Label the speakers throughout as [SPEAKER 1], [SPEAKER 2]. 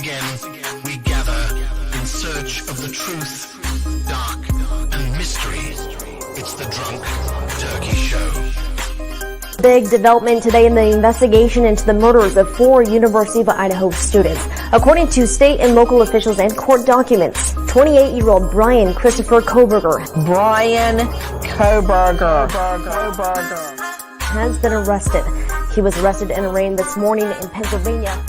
[SPEAKER 1] again, we gather in search of the truth, dark, and mystery. It's the Drunk Turkey Show.
[SPEAKER 2] Big development today in the investigation into the murders of 4 University of Idaho students. According to state and local officials and court documents, 28-year-old Bryan Kohberger has been arrested. He was arrested and arraigned this morning in Pennsylvania.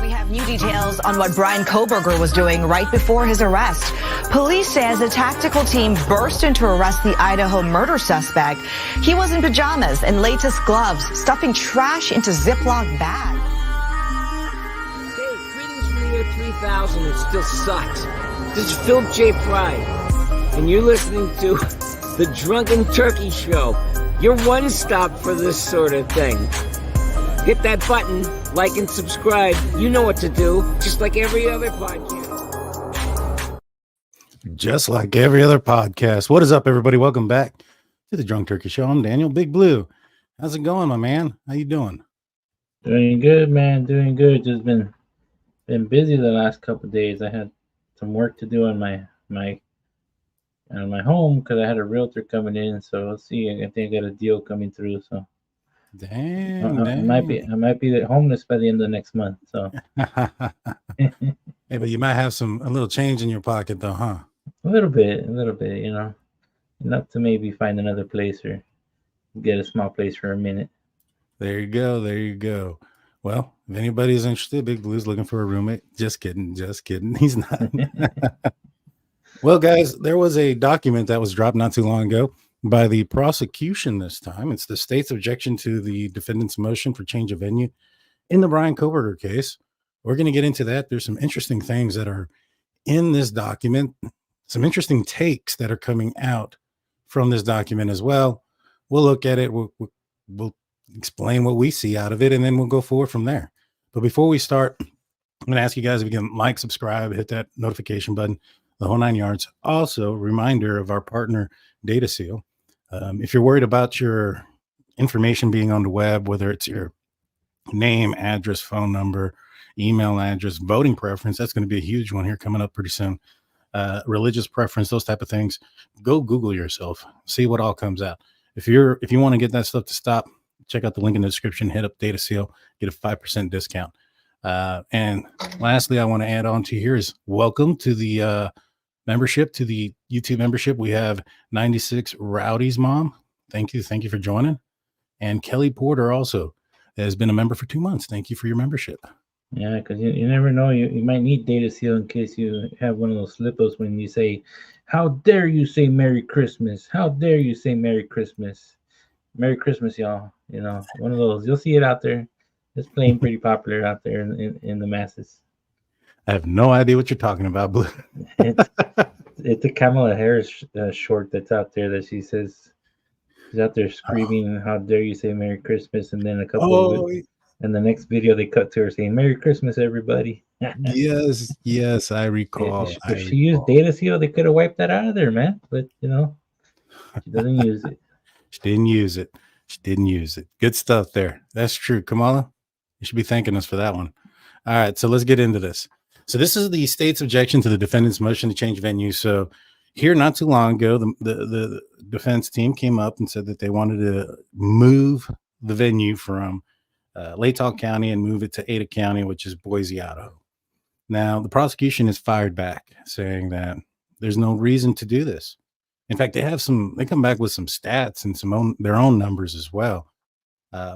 [SPEAKER 3] We have new details on what Bryan Kohberger was doing right before his arrest. Police says a tactical team burst in to arrest the Idaho murder suspect. He was in pajamas and latex gloves, stuffing trash into Ziploc bags.
[SPEAKER 4] Hey, greetings from the year 3000. It still sucks. This is Philip J. Fry, and you're listening to the Drunken Turkey Show. Your one stop for this sort of thing. Hit that button, like and subscribe. You know what to do, just like every other podcast.
[SPEAKER 5] Just like every other podcast. What is up, everybody? Welcome back to the Drunk Turkey Show. I'm Daniel Big Blue. How's it going, my man? How you doing?
[SPEAKER 6] Doing good, man. Doing good. Just been busy the last couple of days. I had some work to do on my home because I had a realtor coming in. So we'll see. I think I got a deal coming through. So
[SPEAKER 5] Damn.
[SPEAKER 6] I might be homeless by the end of the next month. So
[SPEAKER 5] Hey, but you might have a little change in your pocket though, huh?
[SPEAKER 6] a little bit, you know, enough to maybe find another place or get a small place for a minute.
[SPEAKER 5] There you go. Well, if anybody's interested, Big Blue's looking for a roommate. Just kidding. He's not. Well, guys, there was a document that was dropped not too long ago by the prosecution this time. It's the state's objection to the defendant's motion for change of venue in the Bryan Kohberger case. We're going to get into that. There's some interesting things that are in this document, some interesting takes that are coming out from this document as well. We'll look at it. We'll explain what we see out of it, and then we'll go forward from there. But before we start, I'm going to ask you guys if you can like, subscribe, hit that notification button, the whole 9 yards. Also, reminder of our partner, Data Seal. If you're worried about your information being on the web, whether it's your name, address, phone number, email address, voting preference, that's going to be a huge one here coming up pretty soon. Religious preference, those type of things. Go Google yourself, see what all comes out. If you want to get that stuff to stop, check out the link in the description, hit up Data Seal, get a 5% discount. And lastly, I want to add on to here is welcome to the membership, to the YouTube membership. We have 96 Rowdy's mom. Thank you for joining. And Kelly Porter also has been a member for 2 months. Thank you for your membership.
[SPEAKER 6] Yeah, because you never know. You might need Data Seal in case you have one of those slip-ups when you say, "How dare you say Merry Christmas? How dare you say Merry Christmas? Merry Christmas, y'all." You know, one of those. You'll see it out there. It's playing pretty popular out there in the masses.
[SPEAKER 5] I have no idea what you're talking about, Blue.
[SPEAKER 6] It's a Kamala Harris short that's out there that she says she's out there screaming, "How dare you say Merry Christmas?" And then and the next video they cut to her saying, "Merry Christmas, everybody."
[SPEAKER 5] yes, I recall.
[SPEAKER 6] If she used Data Seal, they could have wiped that out of there, man. But you know, she doesn't use it.
[SPEAKER 5] She didn't use it. Good stuff there. That's true. Kamala, you should be thanking us for that one. All right, so let's get into this. So this is the state's objection to the defendant's motion to change venue. So here, not too long ago, the defense team came up and said that they wanted to move the venue from Latah County and move it to Ada County, which is Boise, Idaho. Now, the prosecution has fired back, saying that there's no reason to do this. In fact, they come back with some stats and their own numbers as well,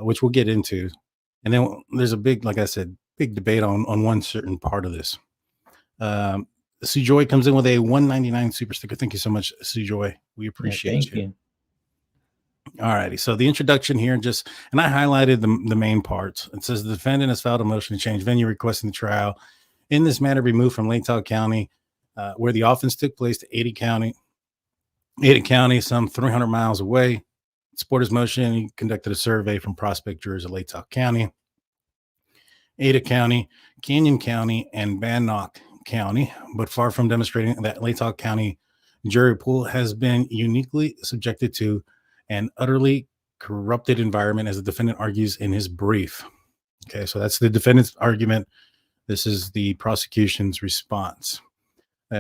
[SPEAKER 5] which we'll get into. And then there's a big, like I said, big debate on one certain part of this. Sujoy comes in with a 199 super sticker. Thank you so much, Sujoy. We appreciate you. All righty. So the introduction here, and I highlighted the main parts. It says the defendant has filed a motion to change venue, requesting the trial in this matter be moved from Latah County, where the offense took place, to Ada County. Ada County, some 300 miles away. Support his motion. He conducted a survey from prospect jurors at Latah County, Ada County, Canyon County, and Bannock County, but far from demonstrating that Latah County jury pool has been uniquely subjected to an utterly corrupted environment, as the defendant argues in his brief. Okay, so that's the defendant's argument. This is the prosecution's response.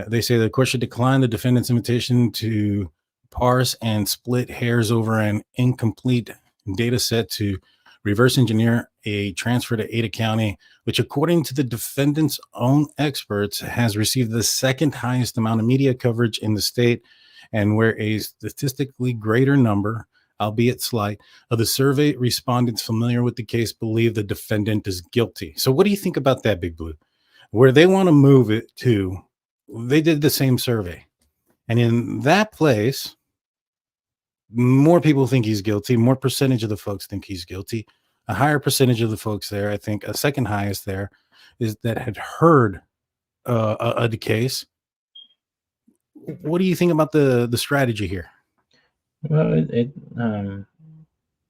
[SPEAKER 5] They say the court should decline the defendant's invitation to parse and split hairs over an incomplete data set to reverse engineer a transfer to Ada County, which, according to the defendant's own experts, has received the second highest amount of media coverage in the state, and where a statistically greater number, albeit slight, of the survey respondents familiar with the case believe the defendant is guilty. So what do you think about that, Big Blue? Where they want to move it to, they did the same survey. And in that place, more people think he's guilty. More percentage of the folks think he's guilty. A higher percentage of the folks there, I think a second highest there, is that had heard the case. What do you think about the strategy here?
[SPEAKER 6] Well,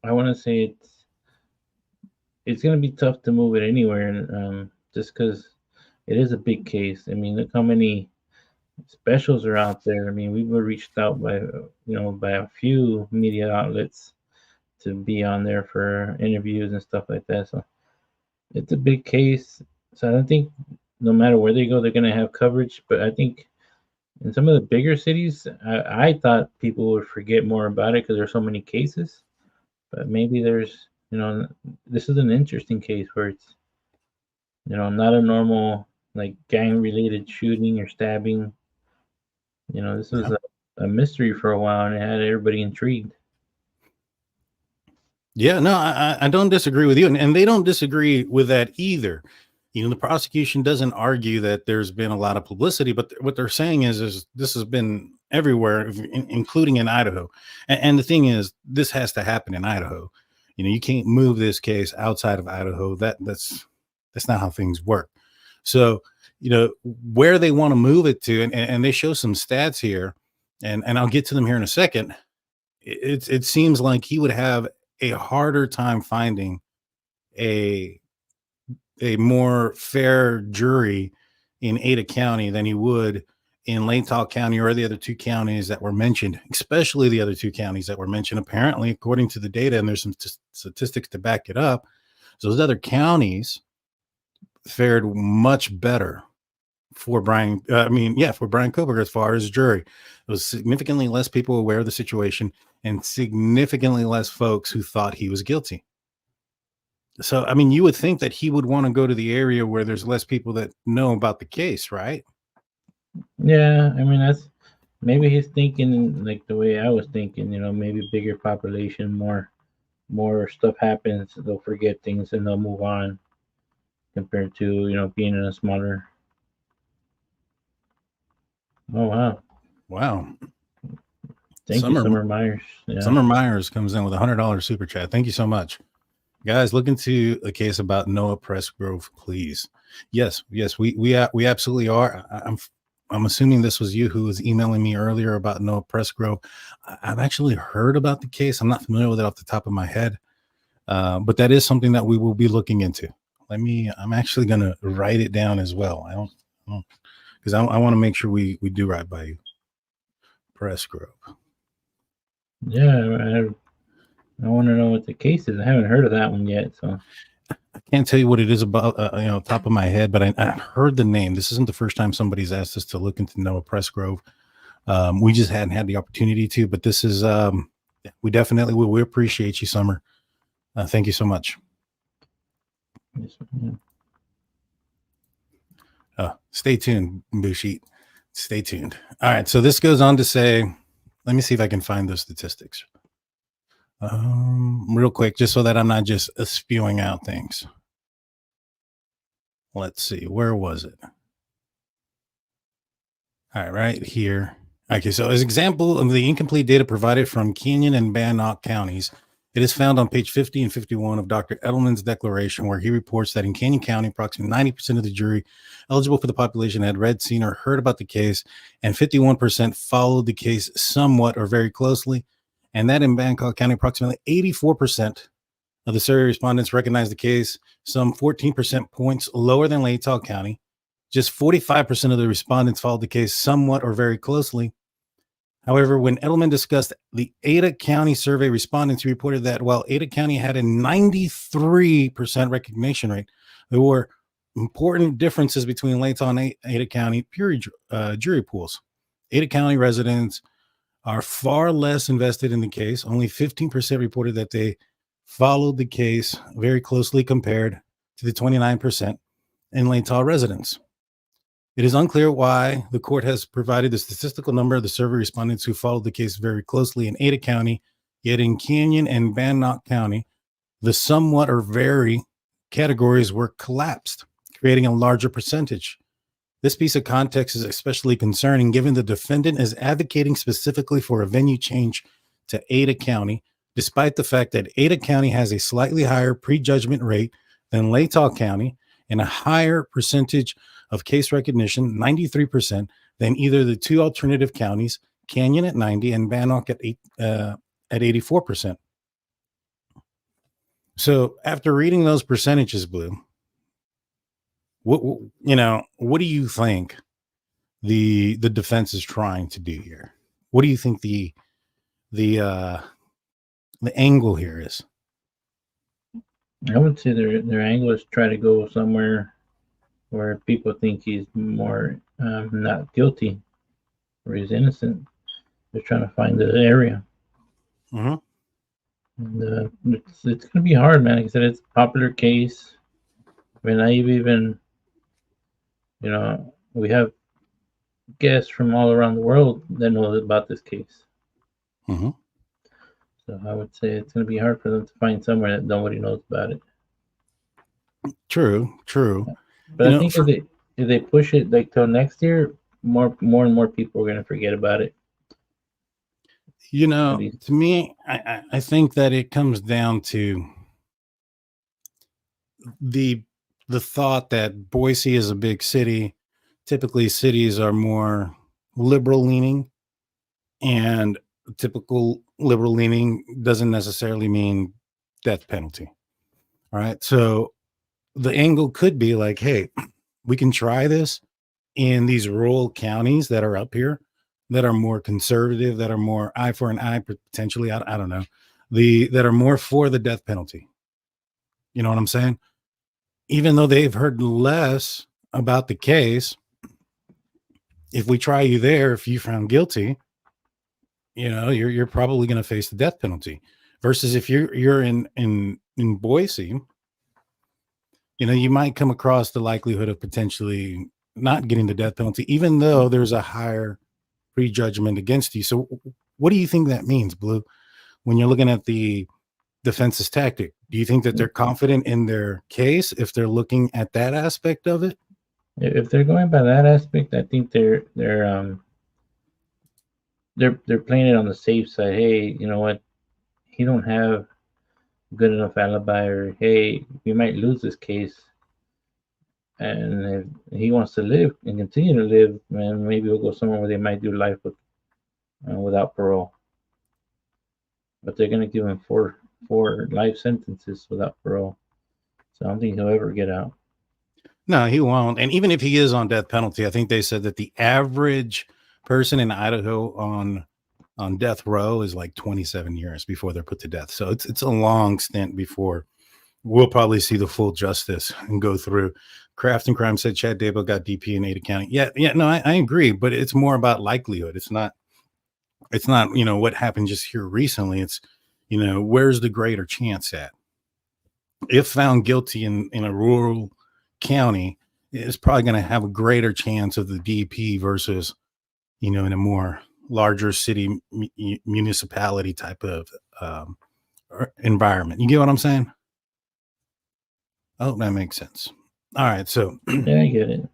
[SPEAKER 6] I want to say it's going to be tough to move it anywhere, just because it is a big case. I mean, look how many specials are out there. I mean, we were reached out by a few media outlets to be on there for interviews and stuff like that. So it's a big case. So I don't think no matter where they go, they're going to have coverage. But I think in some of the bigger cities, I thought people would forget more about it because there's so many cases. But maybe there's, this is an interesting case where it's, not a normal like gang-related shooting or stabbing. This was a mystery for a while, and it had everybody intrigued.
[SPEAKER 5] Yeah, no, I don't disagree with you, and they don't disagree with that either. The prosecution doesn't argue that there's been a lot of publicity, but what they're saying is this has been everywhere, including in Idaho. And the thing is, this has to happen in Idaho. You can't move this case outside of Idaho. That's not how things work. So, where they want to move it to, and they show some stats here, and I'll get to them here in a second. It seems like he would have a harder time finding a more fair jury in Ada County than he would in Latah County or the other two counties that were mentioned, especially the other two counties that were mentioned. Apparently, according to the data, and there's some statistics to back it up, so those other counties fared much better for Bryan Kohberger as far as jury. There was significantly less people aware of the situation and significantly less folks who thought he was guilty. So, I mean, you would think that he would want to go to the area where there's less people that know about the case, right?
[SPEAKER 6] Yeah, I mean, maybe he's thinking like the way I was thinking, maybe bigger population, more stuff happens, they'll forget things and they'll move on compared to, being in a smaller. Oh, wow.
[SPEAKER 5] Wow.
[SPEAKER 6] Thank you, Summer Myers. Yeah.
[SPEAKER 5] Summer Myers comes in with $100 super chat. Thank you so much. Guys, look into a case about Noah Pressgrove, please. Yes, we absolutely are. I'm assuming this was you who was emailing me earlier about Noah Pressgrove. I've actually heard about the case. I'm not familiar with it off the top of my head, but that is something that we will be looking into. I'm actually going to write it down as well. I don't because I want to make sure we do right by you. Pressgrove.
[SPEAKER 6] Yeah, I want to know what the case is. I haven't heard of that one yet, so
[SPEAKER 5] I can't tell you what it is about, top of my head, but I've heard the name. This isn't the first time somebody's asked us to look into Noah Pressgrove. We just hadn't had the opportunity to, but this is, we definitely will. We appreciate you, Summer. Thank you so much. Stay tuned, Bushi. Stay tuned. All right. So this goes on to say, let me see if I can find those statistics. Real quick, just so that I'm not just spewing out things. Let's see, where was it? All right here. Okay, so as example of the incomplete data provided from Canyon and Bannock counties, it is found on page 50 and 51 of Dr. Edelman's declaration, where he reports that in Canyon County, approximately 90% of the jury eligible for the population had read, seen, or heard about the case, and 51% followed the case somewhat or very closely. And that in Bangkok County, approximately 84% of the survey respondents recognized the case, some 14% points lower than Latah County. Just 45% of the respondents followed the case somewhat or very closely. However, when Edelman discussed the Ada County survey respondents, he reported that while Ada County had a 93% recognition rate, there were important differences between Latah and Ada County jury pools. Ada County residents are far less invested in the case. Only 15% reported that they followed the case very closely compared to the 29% in Latah residents. It is unclear why the court has provided the statistical number of the survey respondents who followed the case very closely in Ada County, yet in Canyon and Bannock County, the somewhat or very categories were collapsed, creating a larger percentage. This piece of context is especially concerning given the defendant is advocating specifically for a venue change to Ada County, despite the fact that Ada County has a slightly higher prejudgment rate than Latah County and a higher percentage of case recognition, 93%, than either the two alternative counties, Canyon at 90 and Bannock at 84%. So after reading those percentages, Blue, what do you think the defense is trying to do here? What do you think the angle here is?
[SPEAKER 6] I would say their angle is try to go somewhere where people think he's more not guilty or he's innocent. They're trying to find the area.
[SPEAKER 5] Mm-hmm.
[SPEAKER 6] And, it's going to be hard, man. Like I said, it's a popular case. I mean, I've even, we have guests from all around the world that know about this case.
[SPEAKER 5] Mm-hmm.
[SPEAKER 6] So I would say it's going to be hard for them to find somewhere that nobody knows about it.
[SPEAKER 5] True.
[SPEAKER 6] But I think if they push it like till next year, more and more people are going to forget about it.
[SPEAKER 5] To me, I think that it comes down to the thought that Boise is a big city. Typically, cities are more liberal leaning, and typical liberal leaning doesn't necessarily mean death penalty. All right. So the angle could be like, hey, we can try this in these rural counties that are up here, that are more conservative, that are more eye for an eye, potentially. I don't know. That are more for the death penalty. You know what I'm saying? Even though they've heard less about the case, if we try you there, if you found guilty, you're probably going to face the death penalty. Versus if you're in Boise, you might come across the likelihood of potentially not getting the death penalty, even though there's a higher prejudgment against you. So what do you think that means, Blue, when you're looking at the defense's tactic? Do you think that they're confident in their case if they're looking at that aspect of it?
[SPEAKER 6] If they're going by that aspect, I think they're playing it on the safe side. Hey, you know what? He don't have good enough alibi, or hey, we might lose this case. And if he wants to live and continue to live, man, maybe we'll go somewhere where they might do life without parole. But they're going to give him four life sentences without parole. So I don't think he'll ever get out.
[SPEAKER 5] No, he won't. And even if he is on death penalty, I think they said that the average person in Idaho on death row is like 27 years before they're put to death. So it's a long stint before we'll probably see the full justice and go through. Craft and Crime said Chad Dabo got DP in Ada County. Yeah, no, I agree, but it's more about likelihood. It's not, what happened just here recently. It's, where's the greater chance at? If found guilty in a rural county, it's probably going to have a greater chance of the DP versus, in a more larger city municipality type of environment. You get what I'm saying? I hope that makes sense. All right. So
[SPEAKER 6] yeah, I get it.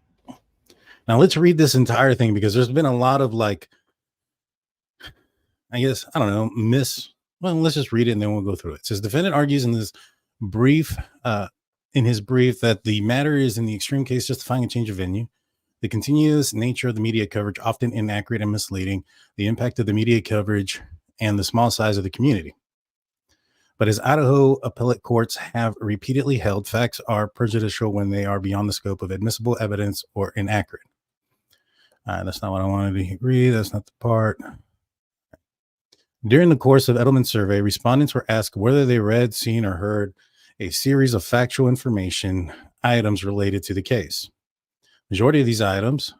[SPEAKER 5] Now let's read this entire thing, because there's been a lot of let's just read it and then we'll go through it. It says, defendant argues in his brief that the matter is in the extreme case justifying a change of venue, the continuous nature of the media coverage, often inaccurate and misleading, the impact of the media coverage, and the small size of the community. But as Idaho appellate courts have repeatedly held, facts are prejudicial when they are beyond the scope of admissible evidence or inaccurate. That's not what I wanted to read. That's not the part. During the course of Edelman's survey, respondents were asked whether they read, seen, or heard a series of factual information items related to the case. Majority of these items.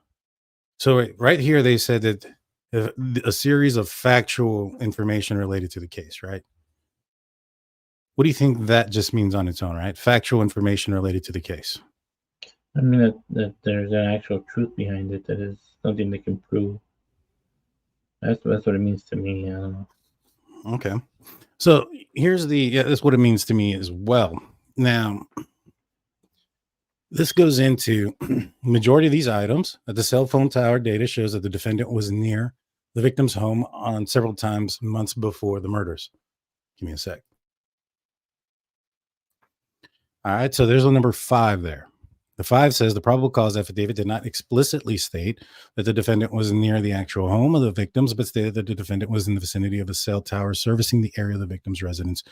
[SPEAKER 5] So right here, they said that a series of factual information related to the case, right? What do you think that just means on its own, right? Factual information related to the case.
[SPEAKER 6] I mean that there's an actual truth behind it, that is something they can prove. That's what it means to me. I don't know.
[SPEAKER 5] Okay. So here's that's what it means to me as well. Now, this goes into majority of these items. The cell phone tower data shows that the defendant was near the victim's home on several times months before the murders. Give me a sec. All right. So there's a number 5 there. The 5 says the probable cause affidavit did not explicitly state that the defendant was near the actual home of the victims, but stated that the defendant was in the vicinity of a cell tower servicing the area of the victim's residence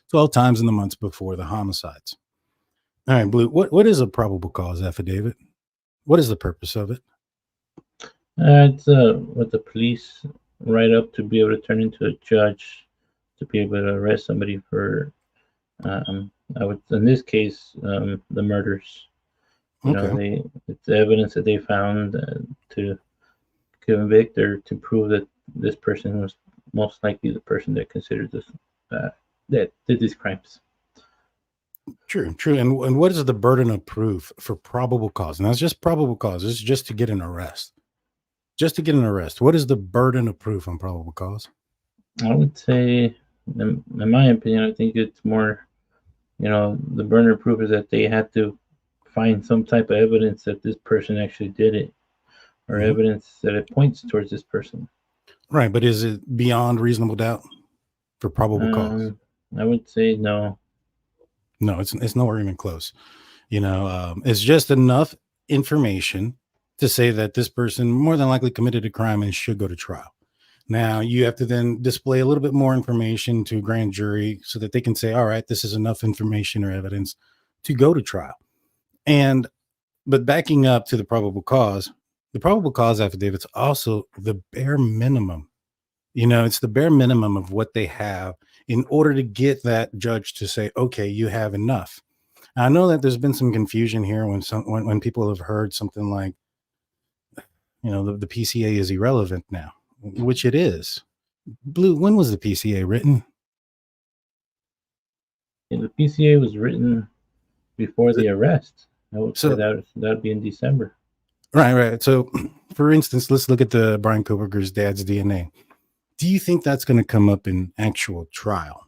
[SPEAKER 5] 12 times in the months before the homicides. All right, Blue, what is a probable cause affidavit? What is the purpose of it?
[SPEAKER 6] It's what the police write up to be able to turn into a judge to be able to arrest somebody for, I would, in this case, the murders. You know, it's evidence that they found to convict or to prove that this person was most likely the person that considered this that did these crimes.
[SPEAKER 5] True. And what is the burden of proof for probable cause? And that's just probable cause. This is just to get an arrest. Just to get an arrest. What is the burden of proof on probable cause?
[SPEAKER 6] I would say, in my opinion, I think it's more, the burden of proof is that they had to find some type of evidence that this person actually did it, or evidence that it points towards this person.
[SPEAKER 5] Right, but is it beyond reasonable doubt for probable cause?
[SPEAKER 6] I would say no.
[SPEAKER 5] No, it's nowhere even close. It's just enough information to say that this person more than likely committed a crime and should go to trial. Now, you have to then display a little bit more information to a grand jury so that they can say, all right, this is enough information or evidence to go to trial. But backing up to the probable cause affidavit's also the bare minimum. It's the bare minimum of what they have in order to get that judge to say, okay, you have enough. Now, I know that there's been some confusion here when people have heard something like, the PCA is irrelevant now, which it is. Blue, when was the PCA written?
[SPEAKER 6] And the PCA was written before the arrest. That would be in December.
[SPEAKER 5] Right. So, for instance, let's look at the Bryan Kohberger's dad's DNA. Do you think that's going to come up in actual trial?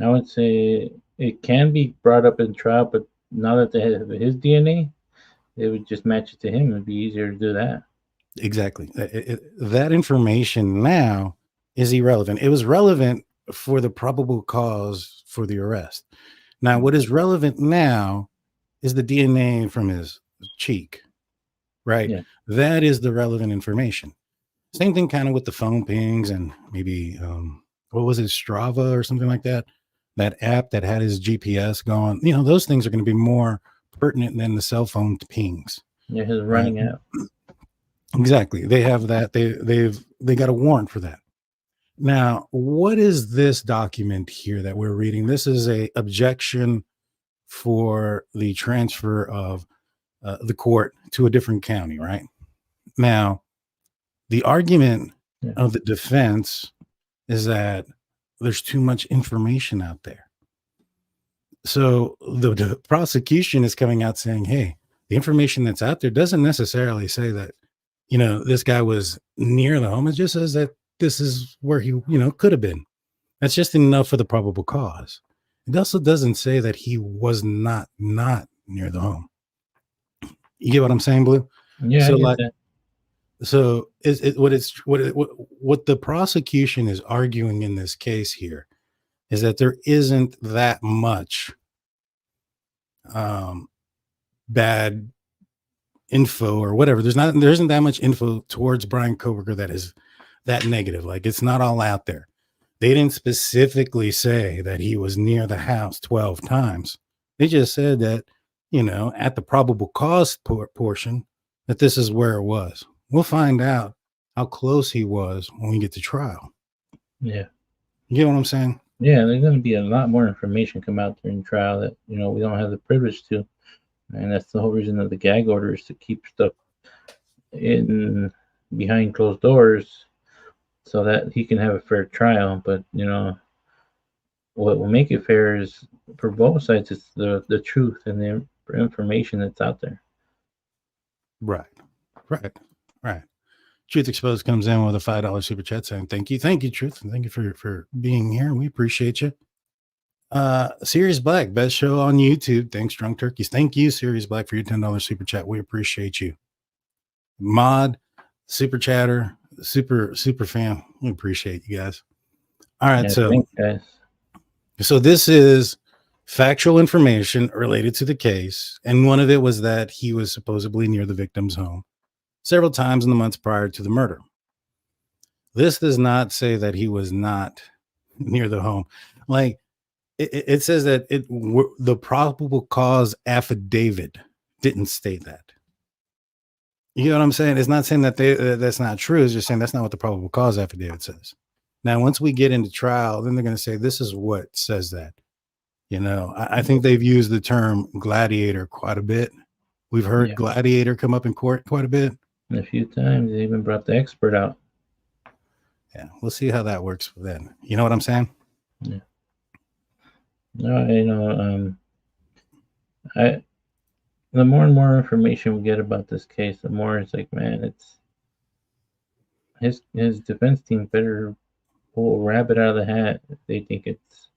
[SPEAKER 6] I would say it can be brought up in trial, but now that they have his DNA, they would just match it to him. It'd be easier to do that.
[SPEAKER 5] Exactly. That information now is irrelevant. It was relevant for the probable cause for the arrest. Now, what is relevant now is the DNA from his cheek, right? Yeah. That is the relevant information. Same thing kind of with the phone pings and maybe, what was it, Strava or something like that? That app that had his GPS going, those things are going to be more pertinent than the cell phone pings.
[SPEAKER 6] Yeah, his running app.
[SPEAKER 5] Exactly. They have that. They got a warrant for that. Now, what is this document here that we're reading? This is a objection for the transfer of the court to a different county, right? Now, the argument of the defense is that there's too much information out there. So the prosecution is coming out saying, hey, the information that's out there doesn't necessarily say that, this guy was near the home. It just says that this is where he, could have been. That's just enough for the probable cause. It also doesn't say that he was not near the home. You get what I'm saying, Blue?
[SPEAKER 6] Yeah.
[SPEAKER 5] So
[SPEAKER 6] I get that.
[SPEAKER 5] So what the prosecution is arguing in this case here is that there isn't that much bad info or whatever. There isn't that much info towards Bryan Kohberger that is that negative. Like, it's not all out there. They didn't specifically say that he was near the house 12 times. They just said that, at the probable cause portion, that this is where it was. We'll find out how close he was when we get to trial.
[SPEAKER 6] Yeah.
[SPEAKER 5] You get what I'm saying?
[SPEAKER 6] Yeah, there's going to be a lot more information come out during trial that, we don't have the privilege to. And that's the whole reason of the gag order, is to keep stuff in behind closed doors so that he can have a fair trial. But what will make it fair is, for both sides, it's the truth and the information that's out there.
[SPEAKER 5] Right. Truth Exposed comes in with a $5 super chat saying, thank you, Truth, and thank you for being here. We appreciate you. Sirius Black, best show on YouTube. Thanks, Drunk Turkeys. Thank you, Sirius Black, for your $10 super chat. We appreciate you. Mod, super chatter, super fan. We appreciate you guys. All right,
[SPEAKER 6] Thanks, guys.
[SPEAKER 5] So this is factual information related to the case, and one of it was that he was supposedly near the victim's home several times in the months prior to the murder. This does not say that he was not near the home. Like, it says that the probable cause affidavit didn't state that. You know what I'm saying? It's not saying that that's not true. It's just saying that's not what the probable cause affidavit says. Now, once we get into trial, then they're going to say this is what says that. I think they've used the term gladiator quite a bit. We've heard gladiator come up in court quite a bit.
[SPEAKER 6] A few times. They even brought the expert out.
[SPEAKER 5] Yeah, we'll see how that works then. You know what I'm saying?
[SPEAKER 6] Yeah. No, the more and more information we get about this case, the more it's like, man, it's his defense team better pull a rabbit out of the hat if they think it's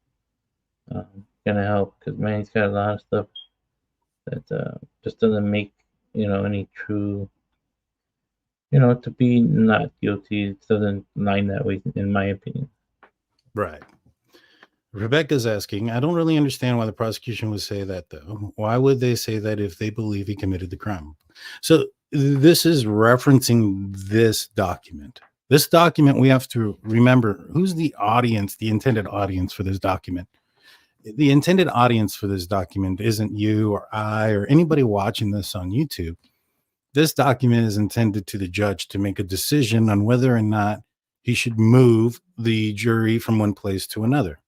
[SPEAKER 6] gonna help, because man, he's got a lot of stuff that just doesn't make any true, to be not guilty. It doesn't line that way, in my opinion.
[SPEAKER 5] Right. Rebecca's asking, I don't really understand why the prosecution would say that, though. Why would they say that if they believe he committed the crime? So this is referencing this document. This document, we have to remember who's the audience, the intended audience for this document. The intended audience for this document isn't you or I or anybody watching this on YouTube. This document is intended to the judge to make a decision on whether or not he should move the jury from one place to another.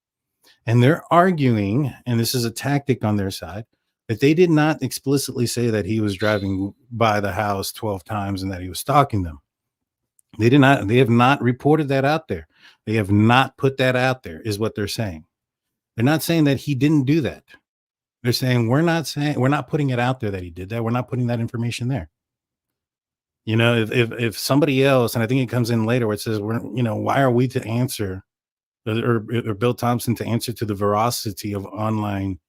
[SPEAKER 5] And they're arguing, and this is a tactic on their side, that they did not explicitly say that he was driving by the house 12 times and that he was stalking them. They have not reported that out there. They have not put that out there, is what they're saying. They're not saying that he didn't do that. They're saying we're not putting it out there that he did that. We're not putting that information there. If somebody else, and I think it comes in later where it says, why are we to answer, or Bill Thompson to answer to the veracity of online,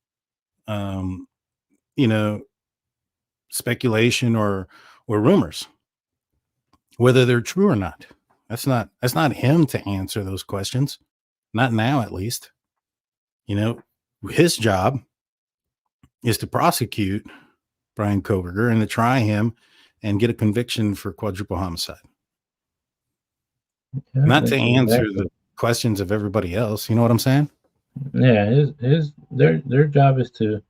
[SPEAKER 5] speculation or rumors, whether they're true or not. That's not him to answer those questions. Not now, at least. His job is to prosecute Bryan Kohberger and to try him and get a conviction for quadruple homicide. Yeah, not to answer the questions of everybody else. You know what I'm saying?
[SPEAKER 6] Yeah, their job is to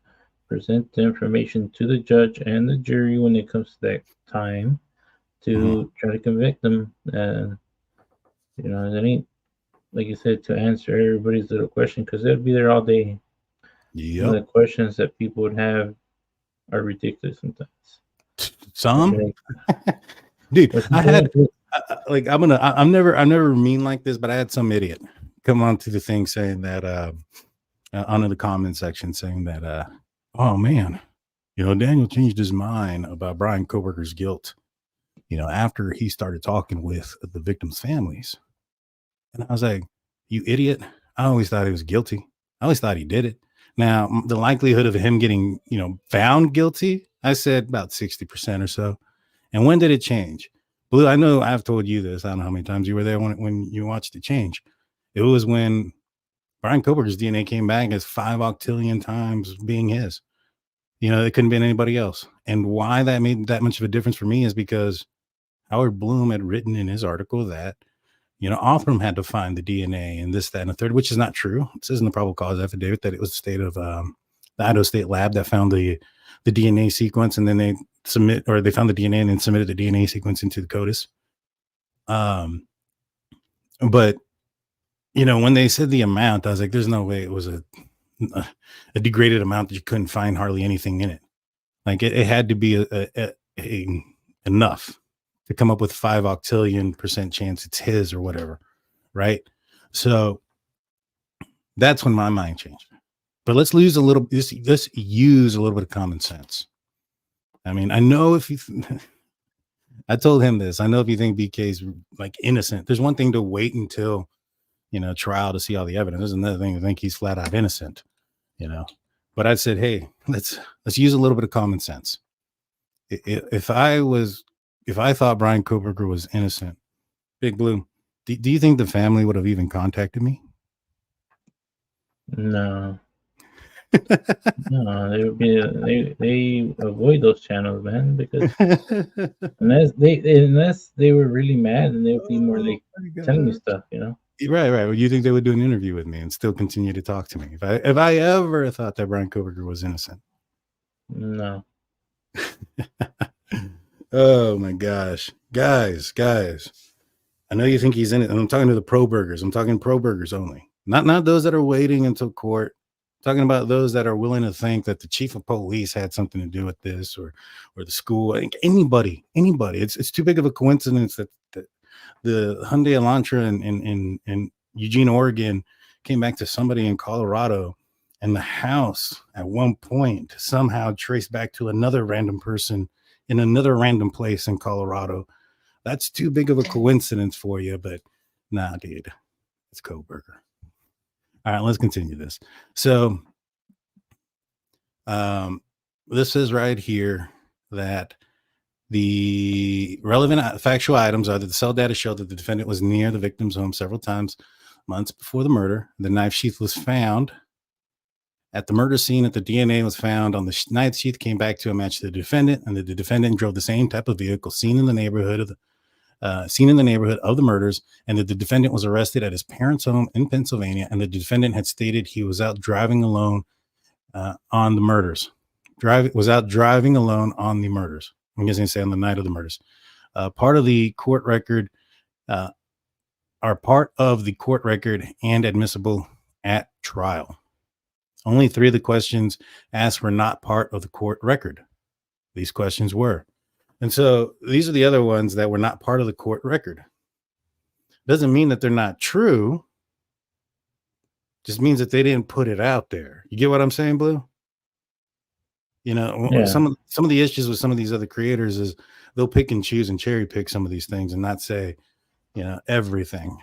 [SPEAKER 6] present the information to the judge and the jury when it comes to that time to try to convict them. And it ain't, like you said, to answer everybody's little question, because they'll be there all day.
[SPEAKER 5] Yeah,
[SPEAKER 6] the questions that people would have are ridiculous sometimes.
[SPEAKER 5] Some, dude, I had I'm never mean like this, but I had some idiot come onto the thing saying that onto the comment section saying that oh man, Daniel changed his mind about Bryan Kohberger's guilt, after he started talking with the victims' families. And I was like, you idiot. I always thought he was guilty. I always thought he did it. Now, the likelihood of him getting, found guilty, I said about 60% or so. And when did it change? Blue, I know I've told you this. I don't know how many times you were there when you watched it change. It was when Bryan Kohberger's DNA came back as 5 octillion times being his. It couldn't be anybody else. And why that made that much of a difference for me is because Howard Bloom had written in his article that, Othram had to find the DNA and this, that, and the third, which is not true. It says in the probable cause affidavit that it was the state of the Idaho State Lab that found the DNA sequence, and then they found the DNA and then submitted the DNA sequence into the CODIS. But when they said the amount, I was like, there's no way it was a degraded amount that you couldn't find hardly anything in it. Like it had to be enough to come up with 5 octillion% chance it's his or whatever, right? So that's when my mind changed. But let's use a little bit of common sense. I mean, I know if you I told him this. I know if you think BK's like innocent, there's one thing to wait until, trial to see all the evidence. There's another thing to think he's flat out innocent, But I said, hey, let's use a little bit of common sense. If I thought Bryan Kohberger was innocent, Big Blue, do you think the family would have even contacted me?
[SPEAKER 6] No. No, they would be they avoid those channels, man, because unless they were really mad, and they would be more like telling me stuff,
[SPEAKER 5] Right. Well, you think they would do an interview with me and still continue to talk to me if I ever thought that Bryan Kohberger was innocent?
[SPEAKER 6] No.
[SPEAKER 5] Oh my gosh, guys! I know you think he's in it, and I'm talking to the pro-burgers. I'm talking pro-burgers only, not those that are waiting until court. I'm talking about those that are willing to think that the chief of police had something to do with this, or the school. I think anybody. It's too big of a coincidence that the Hyundai Elantra in Eugene, Oregon, came back to somebody in Colorado, and the house at one point somehow traced back to another random person in another random place in Colorado. That's too big of a coincidence for you, but nah, dude, it's Kohberger. All right, let's continue this. So, this is right here that the relevant factual items are that the cell data showed that the defendant was near the victim's home several times months before the murder. The knife sheath was found at the murder scene, that the DNA was found on the knife sheath, came back to a match to the defendant, and that the defendant drove the same type of vehicle seen in the neighborhood of the murders, and that the defendant was arrested at his parents' home in Pennsylvania, and the defendant had stated he was out driving alone on the murders. Was out driving alone on the murders. I'm going to say on the night of the murders. Part of the court record and admissible at trial. Only 3 of the questions asked were not part of the court record. These questions were. And so these are the other ones that were not part of the court record. Doesn't mean that they're not true. Just means that they didn't put it out there. You get what I'm saying, Blue?
[SPEAKER 6] Yeah.
[SPEAKER 5] Some of the issues with some of these other creators is they'll pick and choose and cherry pick some of these things and not say, everything.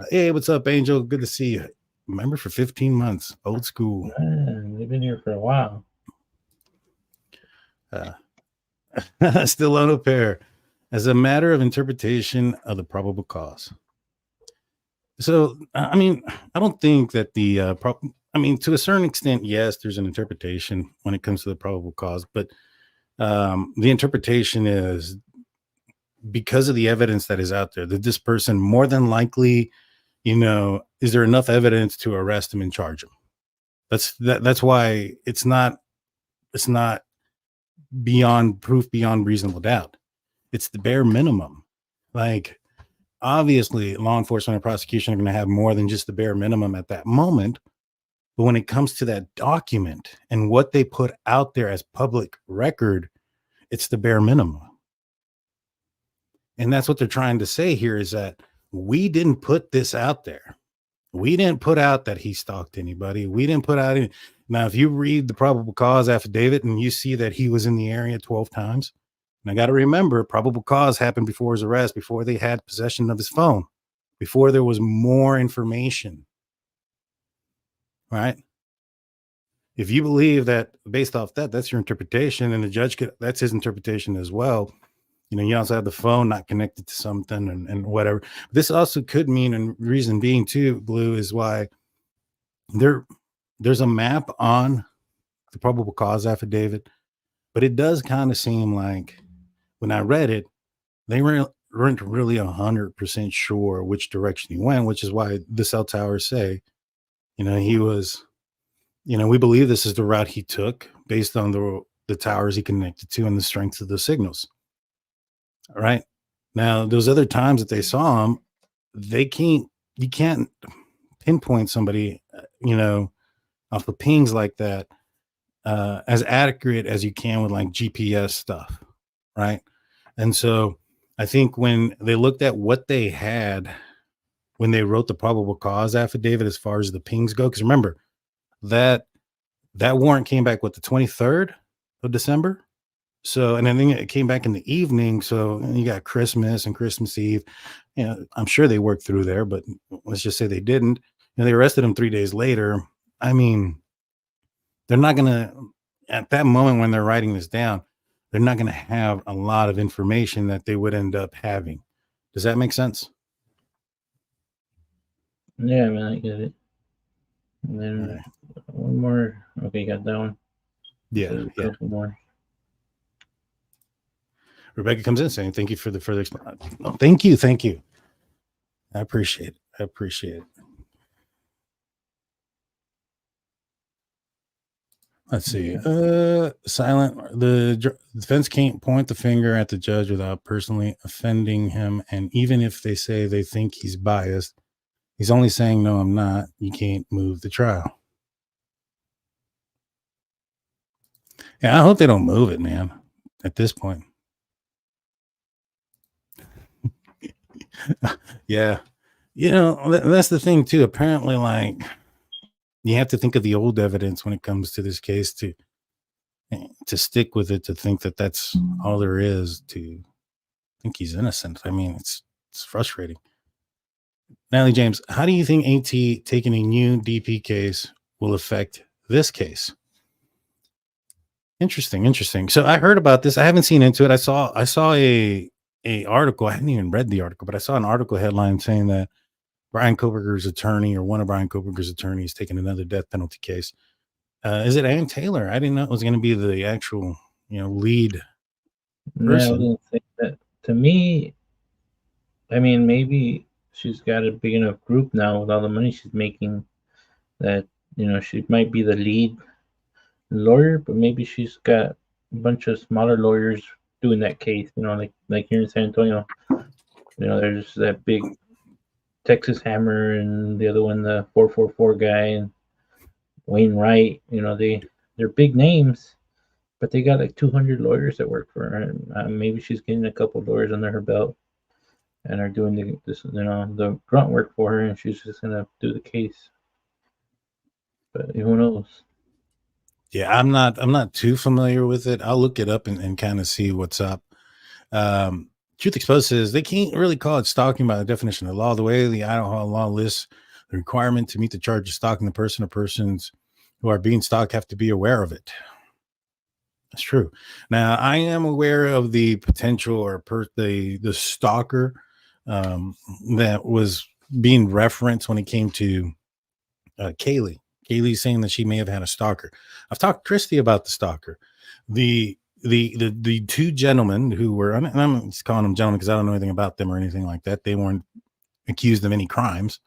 [SPEAKER 5] Hey, what's up, Angel? Good to see you. Remember, for 15 months, old school.
[SPEAKER 6] Man, they've been here for a while.
[SPEAKER 5] Still on a pair. As a matter of interpretation of the probable cause. So, I mean, I don't think that to a certain extent, yes, there's an interpretation when it comes to the probable cause, but the interpretation is because of the evidence that is out there, that this person more than likely, is there enough evidence to arrest him and charge him? That's why it's not beyond proof, beyond reasonable doubt. It's the bare minimum. Like, obviously, law enforcement and prosecution are going to have more than just the bare minimum at that moment. But when it comes to that document and what they put out there as public record, it's the bare minimum. And that's what they're trying to say here, is that we didn't put this out there. We didn't put out that he stalked anybody. We didn't put out any. Now, if you read the probable cause affidavit and you see that he was in the area 12 times, and I got to remember, probable cause happened before his arrest, before they had possession of his phone, before there was more information. Right? If you believe that based off that, that's your interpretation, and the judge that's his interpretation as well. You also have the phone not connected to something and whatever. This also could mean, and reason being too, Blue, is why there's a map on the probable cause affidavit, but it does kind of seem like when I read it, they weren't really 100% sure which direction he went, which is why the cell towers say, he was, we believe this is the route he took based on the towers he connected to and the strength of the signals. All right. Now, those other times that they saw him, you can't pinpoint somebody, off of pings like that as accurate as you can with like GPS stuff, right? And so I think when they looked at what they had when they wrote the probable cause affidavit as far as the pings go, because remember that warrant came back with the 23rd of December. So, and I think it came back in the evening. So you got Christmas and Christmas Eve. You know, I'm sure they worked through there, but let's just say they didn't. And they arrested him 3 days later. I mean, they're not going to, at that moment when they're writing this down, they're not going to have a lot of information that they would end up having. Does that make sense?
[SPEAKER 6] Yeah, man, I get it. And then one more. Okay, you got that one.
[SPEAKER 5] Yeah,
[SPEAKER 6] So a couple more.
[SPEAKER 5] Rebecca comes in saying, "Thank you for the further explanation." Oh, thank you. I appreciate it. Let's see. Silent. The defense can't point the finger at the judge without personally offending him. And even if they say they think he's biased, he's only saying, "No, I'm not." You can't move the trial. Yeah, I hope they don't move it, man, at this point. Yeah. You know, that's the thing, too. Apparently, like, you have to think of the old evidence when it comes to this case to stick with it, to think that that's all there is, to think he's innocent. I mean, it's frustrating. Natalie James, how do you think AT taking a new DP case will affect this case? Interesting. So I heard about this. I haven't seen into it. I saw a article. I hadn't even read the article, but I saw an article headline saying that Bryan Kohberger's attorney, or one of Bryan Kohberger's attorneys, taking another death penalty case. Is it Ann Taylor? I didn't know it was going to be the actual, lead person.
[SPEAKER 6] Yeah, I didn't think that. To me, I mean, maybe she's got a big enough group now with all the money she's making that, she might be the lead lawyer, but maybe she's got a bunch of smaller lawyers doing that case, like here in San Antonio. There's that big Texas Hammer, and the other one, the 444 guy, and Wayne Wright. They're big names, but they got like 200 lawyers that work for her. Maybe she's getting a couple lawyers under her belt and are doing the grunt work for her, and she's just gonna do the case. But who knows?
[SPEAKER 5] Yeah, I'm not too familiar with it. I'll look it up and kind of see what's up. Truth Exposed says they can't really call it stalking by the definition of the law. The way the Idaho law lists the requirement to meet the charge of stalking the person, or persons who are being stalked have to be aware of it. That's true. Now, I am aware of the potential, or the stalker that was being referenced when it came to Kaylee. Kaylee saying that she may have had a stalker. I've talked to Christy about the stalker. The two gentlemen who were, and I'm just calling them gentlemen because I don't know anything about them or anything like that. They weren't accused of any crimes.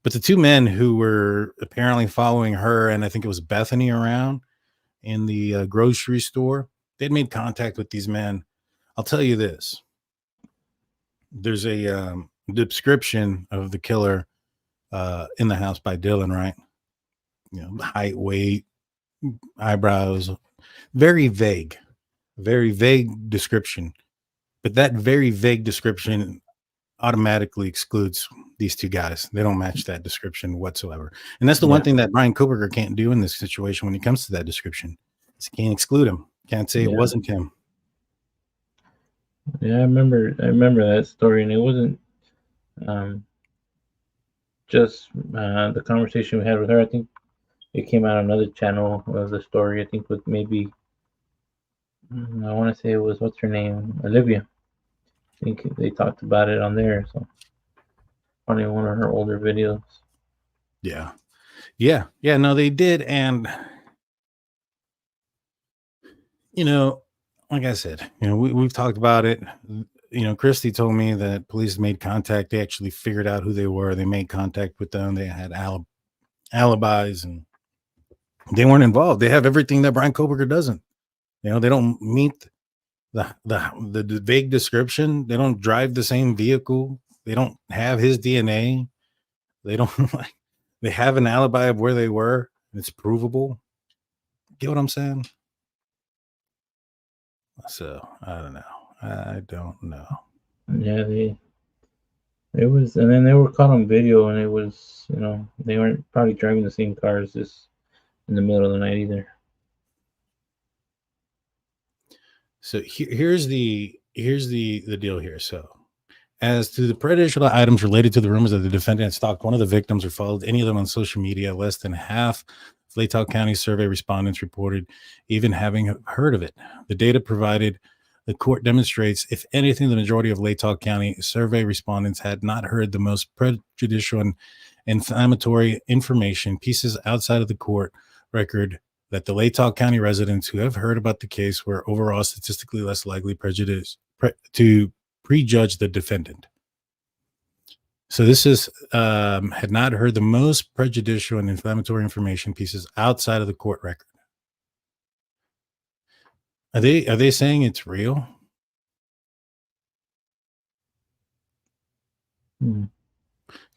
[SPEAKER 5] But the two men who were apparently following her, and I think it was Bethany, around in the grocery store, they'd made contact with these men. I'll tell you this. There's a description of the killer in the house by Dylan, right? Height, weight, eyebrows, very vague description. But that very vague description automatically excludes these two guys. They don't match that description whatsoever. And that's the one thing that Bryan Kohberger can't do in this situation when it comes to that description. He can't exclude him. Can't say it wasn't him.
[SPEAKER 6] Yeah, I remember that story, and it wasn't just the conversation we had with her. I think it came out on another channel of the story. I think with maybe, I want to say it was, what's her name? Olivia. I think they talked about it on there. So probably one of her older videos.
[SPEAKER 5] Yeah. No, they did. And, like I said, we've talked about it. Christy told me that police made contact. They actually figured out who they were. They made contact with them. They had alibis, and they weren't involved. They have everything that Bryan Kohberger doesn't. They don't meet the vague description. They don't drive the same vehicle. They don't have his DNA. They don't they have an alibi of where they were. It's provable. Get what I'm saying? So I don't know. I don't know.
[SPEAKER 6] Yeah, it was, and then they were caught on video, and it was, they weren't probably driving the same cars just in the middle of the night either.
[SPEAKER 5] So here's the deal here. So, as to the prejudicial items related to the rumors that the defendant had stalked one of the victims or followed any of them on social media, less than half of Latah County survey respondents reported even having heard of it. The data provided the court demonstrates, if anything, the majority of Latah County survey respondents had not heard the most prejudicial and inflammatory information pieces outside of the court record that the Latah County residents who have heard about the case were overall statistically less likely to prejudge the defendant. So this is had not heard the most prejudicial and inflammatory information pieces outside of the court record. Are they saying it's real? Because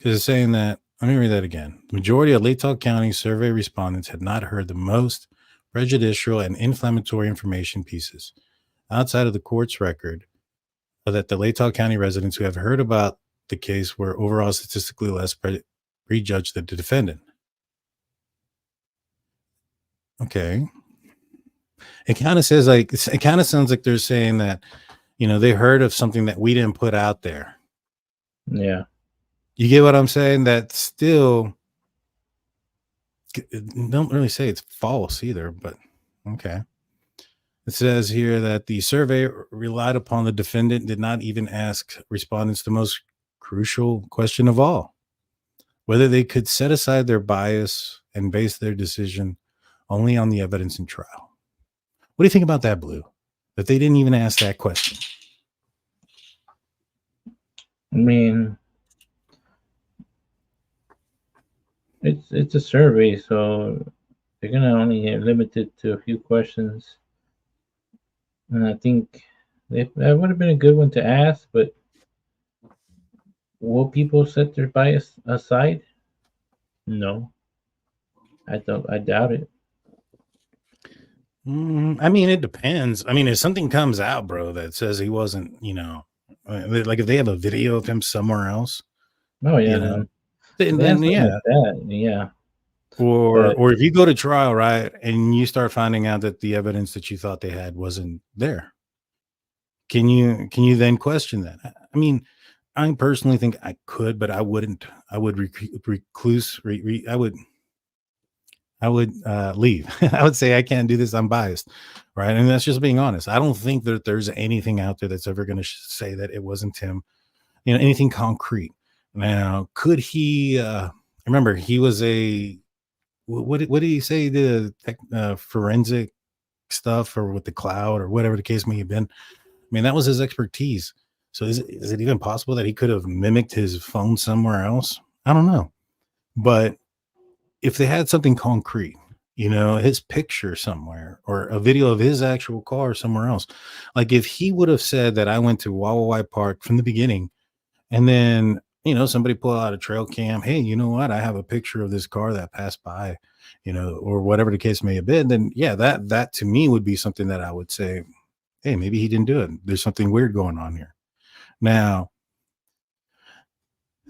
[SPEAKER 5] it's saying that, let me read that again. The majority of Latah County survey respondents had not heard the most prejudicial and inflammatory information pieces outside of the court's record, but that the Latah County residents who have heard about the case were overall statistically less prejudged than the defendant. Okay. It kind of says like, it kind of sounds like they're saying that, they heard of something that we didn't put out there.
[SPEAKER 6] Yeah.
[SPEAKER 5] You get what I'm saying? That still don't really say it's false either, but okay. It says here that the survey relied upon the defendant did not even ask respondents the most crucial question of all, whether they could set aside their bias and base their decision only on the evidence in trial. What do you think about that, Blue? That they didn't even ask that question?
[SPEAKER 6] I mean, it's a survey, so they're gonna only get limited to a few questions, and I think that would have been a good one to ask. But will people set their bias aside? No, I doubt it.
[SPEAKER 5] I mean, it depends. I mean, if something comes out, bro, that says he wasn't, like if they have a video of him somewhere else.
[SPEAKER 6] Oh yeah,
[SPEAKER 5] then yeah.
[SPEAKER 6] Like that, yeah.
[SPEAKER 5] Or if you go to trial, right, and you start finding out that the evidence that you thought they had wasn't there, can you then question that? I mean, I personally think I could, but I wouldn't. I would recluse. I would leave. I would say I can't do this. I'm biased, right? And that's just being honest. I don't think that there's anything out there that's ever going to say that it wasn't him. Anything concrete. Now, could he? Remember, he was a what did he say? The forensic stuff, or with the cloud, or whatever the case may have been. I mean, that was his expertise. So is it even possible that he could have mimicked his phone somewhere else? I don't know, but if they had something concrete, his picture somewhere or a video of his actual car somewhere else, like if he would have said that I went to Wawawai Park from the beginning, and then somebody pull out a trail cam, hey, you know what, I have a picture of this car that passed by, or whatever the case may have been, then yeah, that to me would be something that I would say, hey, maybe he didn't do it. There's something weird going on here. Now,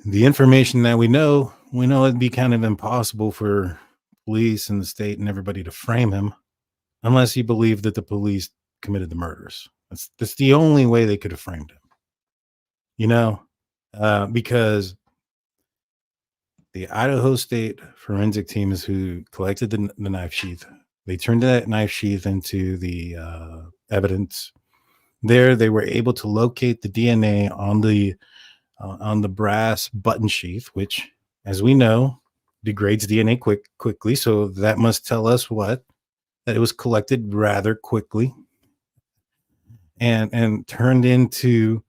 [SPEAKER 5] the information that we know it'd be kind of impossible for police and the state and everybody to frame him unless you believe that the police committed the murders. That's the only way they could have framed him, because the Idaho State forensic team is who collected the knife sheath. They turned that knife sheath into the evidence. There, they were able to locate the DNA on the brass button sheath, which, as we know, degrades DNA quickly. So that must tell us that it was collected rather quickly and turned into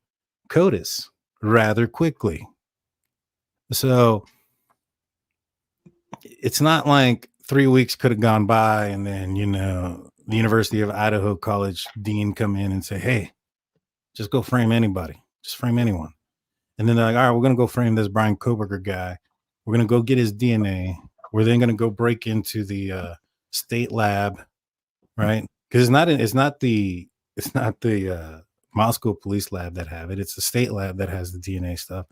[SPEAKER 5] CODIS rather quickly. So it's not like 3 weeks could have gone by and then, the University of Idaho College dean come in and say, hey, just go frame anybody, just frame anyone. And then they're like, all right, we're going to go frame this Bryan Kohberger guy. We're going to go get his DNA. We're then going to go break into the state lab right? Because it's not the Moscow police lab that have it. It's the state lab that has the DNA stuff.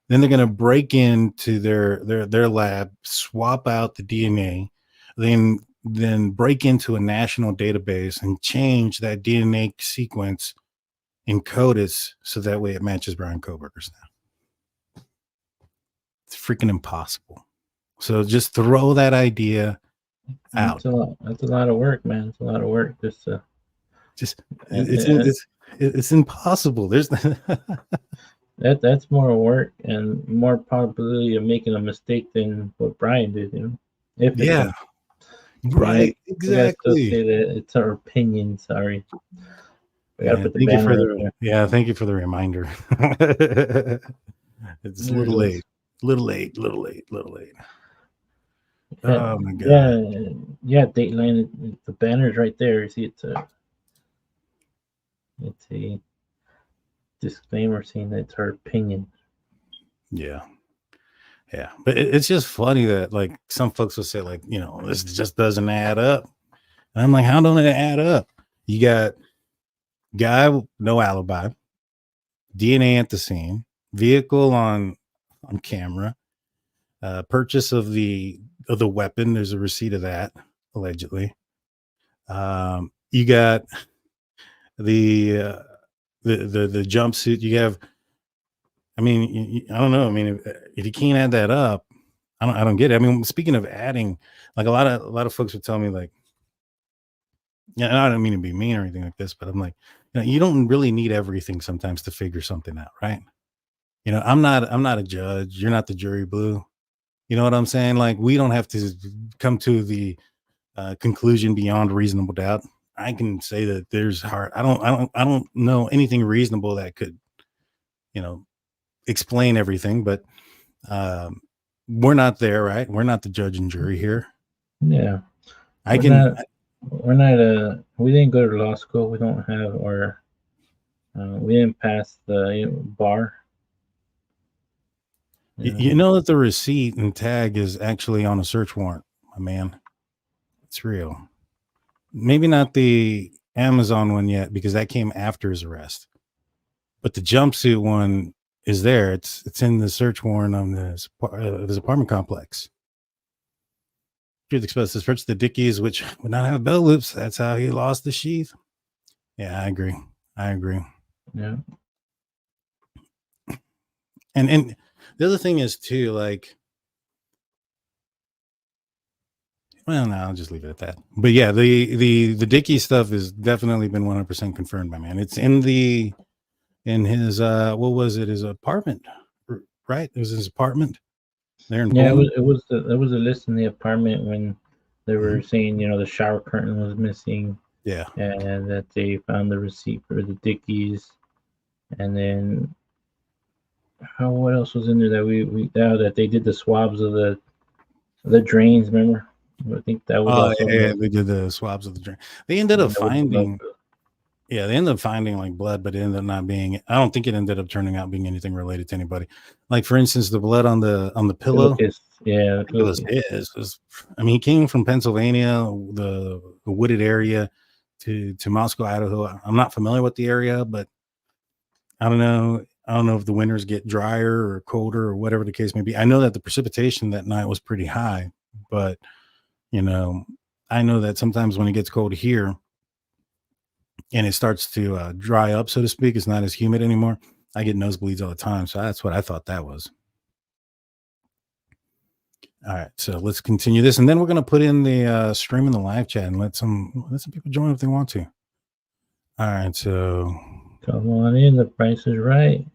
[SPEAKER 5] Then they're going to break into their lab, swap out the DNA, then break into a national database and change that DNA sequence, encode it so that way it matches Bryan Kohberger's now. It's freaking impossible. So just throw that idea out.
[SPEAKER 6] That's a lot of work, man. It's a lot of work.
[SPEAKER 5] It's impossible. There's
[SPEAKER 6] that's more work and more probability of making a mistake than what Bryan did, If
[SPEAKER 5] yeah, right, exactly.
[SPEAKER 6] Say that it's our opinion. Sorry.
[SPEAKER 5] Thank you for the reminder. It's a little late. Oh my god.
[SPEAKER 6] Yeah, Dateline. The banner's right there. You see, it's a disclaimer saying that it's our opinion.
[SPEAKER 5] Yeah, but it's just funny that like some folks will say like, this just doesn't add up, and I'm like, how don't it add up? You got guy no alibi, DNA at the scene, vehicle on camera, purchase of the weapon. There's a receipt of that allegedly. You got the jumpsuit. You have, I don't know. If you can't add that up, I don't get it. Speaking of adding, like a lot of folks would tell me like, and I don't mean to be mean or anything like this, but I'm like, you don't really need everything sometimes to figure something out, right? I'm not a judge. You're not the jury, Blue. You know what I'm saying? Like, we don't have to come to the conclusion beyond reasonable doubt. I can say that there's hard. I don't know anything reasonable that could, explain everything. But we're not there, right? We're not the judge and jury here.
[SPEAKER 6] Yeah, we didn't go to law school. We don't have we didn't pass the bar.
[SPEAKER 5] You know that the receipt and tag is actually on a search warrant, my man. It's real. Maybe not the Amazon one yet because that came after his arrest. But the jumpsuit one is there. It's in the search warrant on this apartment complex. Truth exposed to search the Dickies, which would not have belt loops. That's how he lost the sheath. Yeah, I agree.
[SPEAKER 6] Yeah.
[SPEAKER 5] And the other thing is too, like, well, no, I'll just leave it at that. But yeah, the Dickie stuff has definitely been 100% confirmed, my man. It's in his what was it? His apartment, right? It was his apartment. There in Poland.
[SPEAKER 6] It was a list in the apartment when they were saying, the shower curtain was missing.
[SPEAKER 5] Yeah.
[SPEAKER 6] And that they found the receipt for the Dickies. And then what else was in there that that they did the swabs of the drains, remember? I think that was
[SPEAKER 5] they did the swabs of the drain. They ended up finding like blood, but it ended up not being, I don't think it ended up turning out being anything related to anybody. Like, for instance, the blood on the pillow.
[SPEAKER 6] Yeah,
[SPEAKER 5] he came from Pennsylvania, the wooded area to Moscow, Idaho. I'm not familiar with the area, but I don't know if the winters get drier or colder or whatever the case may be. I know that the precipitation that night was pretty high, but I know that sometimes when it gets cold here and it starts to dry up, so to speak, it's not as humid anymore. I get nosebleeds all the time. So that's what I thought that was. All right, so let's continue this, and then we're going to put in the stream in the live chat and let some people join if they want to. All right, so
[SPEAKER 6] come on in. The price is right.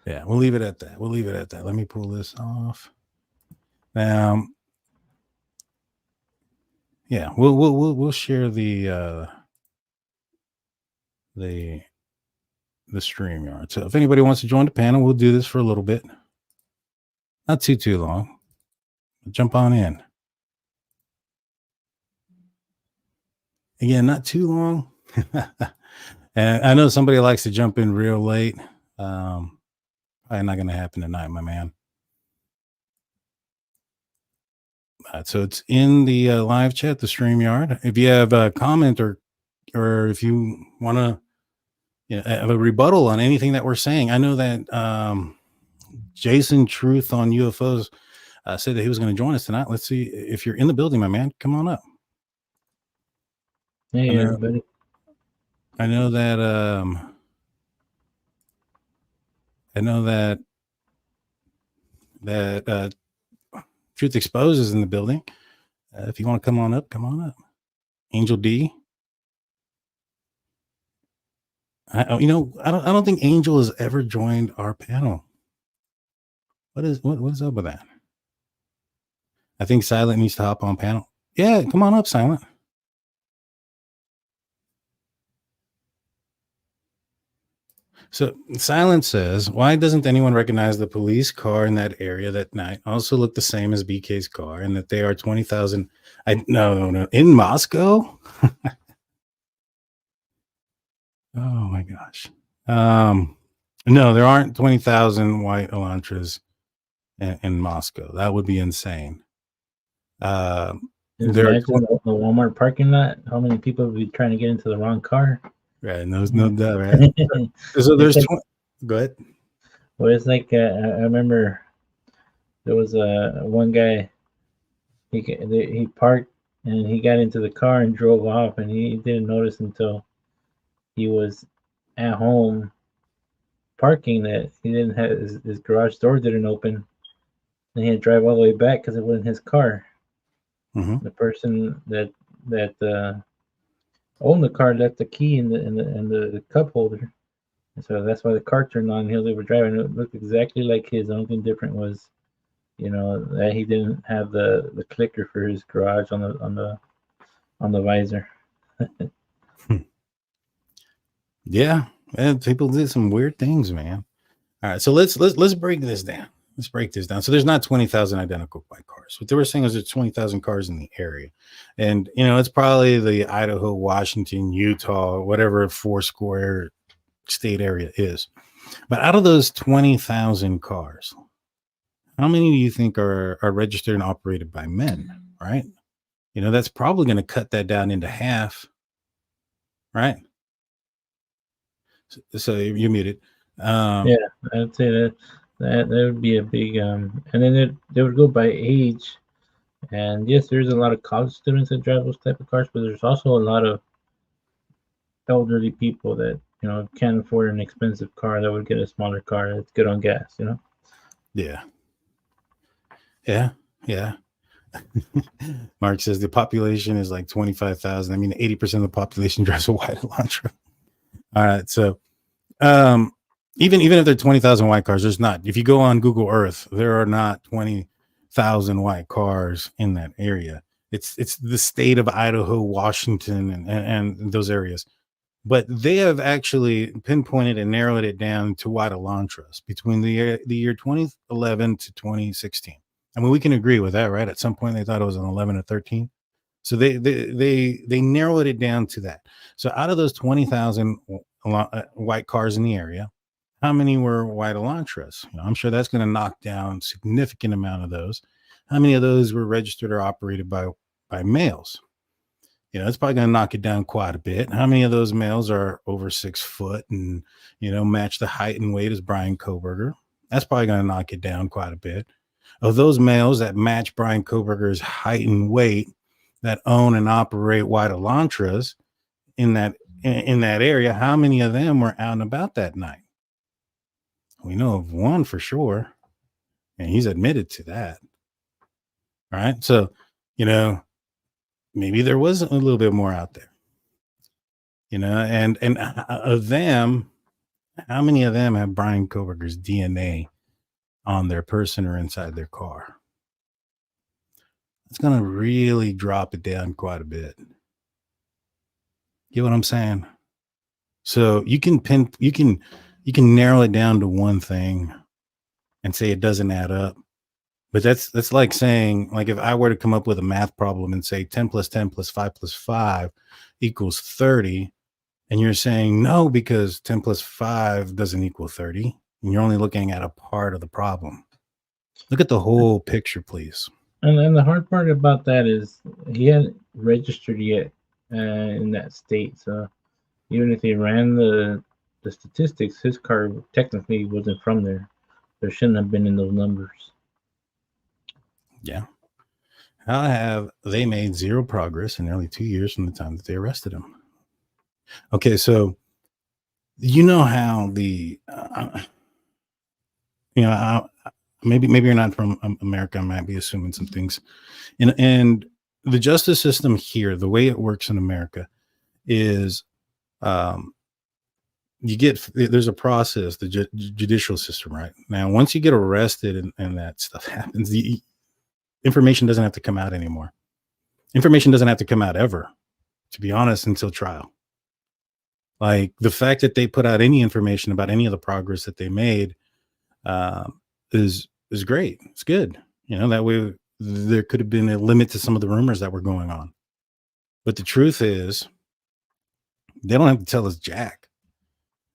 [SPEAKER 5] Yeah, we'll leave it at that. Let me pull this off. Now, yeah, we'll share the StreamYard. So if anybody wants to join the panel, we'll do this for a little bit. Not too long. Jump on in. Again, not too long. And I know somebody likes to jump in real late. Probably not going to happen tonight, my man. So it's in the live chat, the StreamYard. If you have a comment or if you want to have a rebuttal on anything that we're saying, I know that Jason Truth on UFOs said that he was going to join us tonight. Let's see if you're in the building, my man. Come on up.
[SPEAKER 6] Hey, everybody.
[SPEAKER 5] I know that Truth Exposed is in the building. If you want to come on up, come on up. Angel D. I don't think Angel has ever joined our panel. What is up with that? I think Silent needs to hop on panel. Yeah, come on up, Silent. So Silent says, why doesn't anyone recognize the police car in that area that night also looked the same as BK's car, and that they are 20,000? No. In Moscow? Oh my gosh. No, there aren't 20,000 white Elantras in Moscow. That would be insane.
[SPEAKER 6] Imagine the Walmart parking lot. How many people would be trying to get into the wrong car?
[SPEAKER 5] Right, no doubt, right? So there's go ahead.
[SPEAKER 6] Well, it's like I remember there was one guy. He parked and he got into the car and drove off, and he didn't notice until he was at home parking that he didn't have his garage door didn't open, and he had to drive all the way back because it wasn't his car.
[SPEAKER 5] Mm-hmm.
[SPEAKER 6] The person that owned the car left the key in the cup holder, and so that's why the car turned on. He was able to drive, and it looked exactly like his. The only thing different was, that he didn't have the clicker for his garage on the visor.
[SPEAKER 5] Yeah, man, people did some weird things, man. All right, so let's break this down. Let's break this down. So there's not 20,000 identical white cars. What they were saying is there's 20,000 cars in the area, and it's probably the Idaho, Washington, Utah, whatever 4-square state area is. But out of those 20,000 cars, how many do you think are registered and operated by men? Right? That's probably going to cut that down into half. Right? So you're muted.
[SPEAKER 6] Yeah, I'd say that would be a big and then they would go by age. And yes, there's a lot of college students that drive those type of cars, but there's also a lot of elderly people that can't afford an expensive car that would get a smaller car that's good on gas.
[SPEAKER 5] Yeah. Mark says the population is like 25,000. I mean, 80% of the population drives a white Elantra. All right, so even if there are 20,000 white cars, there's not. If you go on Google Earth, there are not 20,000 white cars in that area. It's the state of Idaho, Washington, and those areas. But they have actually pinpointed and narrowed it down to white Elantras between the year 2011 to 2016. I mean, we can agree with that, right? At some point, they thought it was an 11 or 13. So they narrowed it down to that. So out of those 20,000 white cars in the area, how many were white Elantras? I'm sure that's going to knock down a significant amount of those. How many of those were registered or operated by males? It's probably going to knock it down quite a bit. How many of those males are over 6 foot and, match the height and weight as Bryan Kohberger? That's probably going to knock it down quite a bit. Of those males that match Bryan Kohberger's height and weight that own and operate white Elantras in that area, how many of them were out and about that night? We know of one for sure, and he's admitted to that. All right, so maybe there was a little bit more out there, and of them, how many of them have Bryan Kohberger's DNA on their person or inside their car? It's going to really drop it down quite a bit. Get what I'm saying? So you can narrow it down to one thing and say it doesn't add up. But that's like saying, like, if I were to come up with a math problem and say 10 plus 10 plus 5 plus 5 equals 30, and you're saying no, because 10 plus 5 doesn't equal 30, and you're only looking at a part of the problem. Look at the whole picture, please.
[SPEAKER 6] And the hard part about that is he hadn't registered yet in that state. So even if he ran the statistics, his car technically wasn't from there. There shouldn't have been in those numbers.
[SPEAKER 5] Yeah. How have they made zero progress in nearly 2 years from the time that they arrested him? Okay, so you know how the maybe you're not from America. I might be assuming some things, and the justice system here, the way it works in America, is there's a process, the judicial system, right? Now, once you get arrested and that stuff happens, the information doesn't have to come out anymore. Information doesn't have to come out ever, to be honest, until trial. Like the fact that they put out any information about any of the progress that they made is great. It's good. That way there could have been a limit to some of the rumors that were going on. But the truth is, they don't have to tell us jack.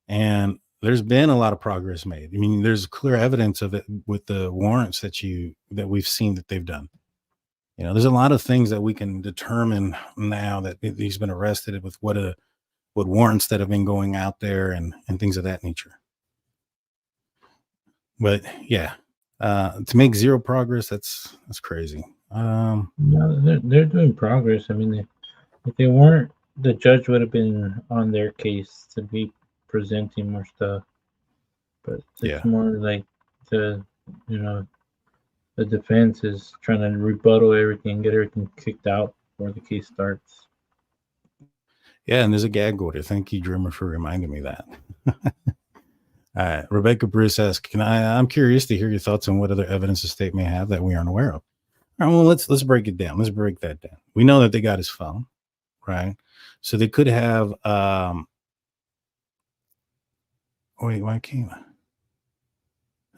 [SPEAKER 5] And there's been a lot of progress made. I mean, there's clear evidence of it with the warrants that we've seen that they've done. There's a lot of things that we can determine now that he's been arrested with what warrants that have been going out there and things of that nature. But yeah, to make zero progress, that's crazy.
[SPEAKER 6] No, they're doing progress. I mean, if they weren't, the judge would have been on their case to be presenting more stuff. But it's more like the defense is trying to rebuttal everything, get everything kicked out before the case starts.
[SPEAKER 5] Yeah, and there's a gag order. Thank you, Dreamer, for reminding me that. All right, Rebecca Bruce asks, I'm curious to hear your thoughts on what other evidence the state may have that we aren't aware of. All right, well, let's break it down. Let's break that down. We know that they got his phone, right? So they could have wait, why can't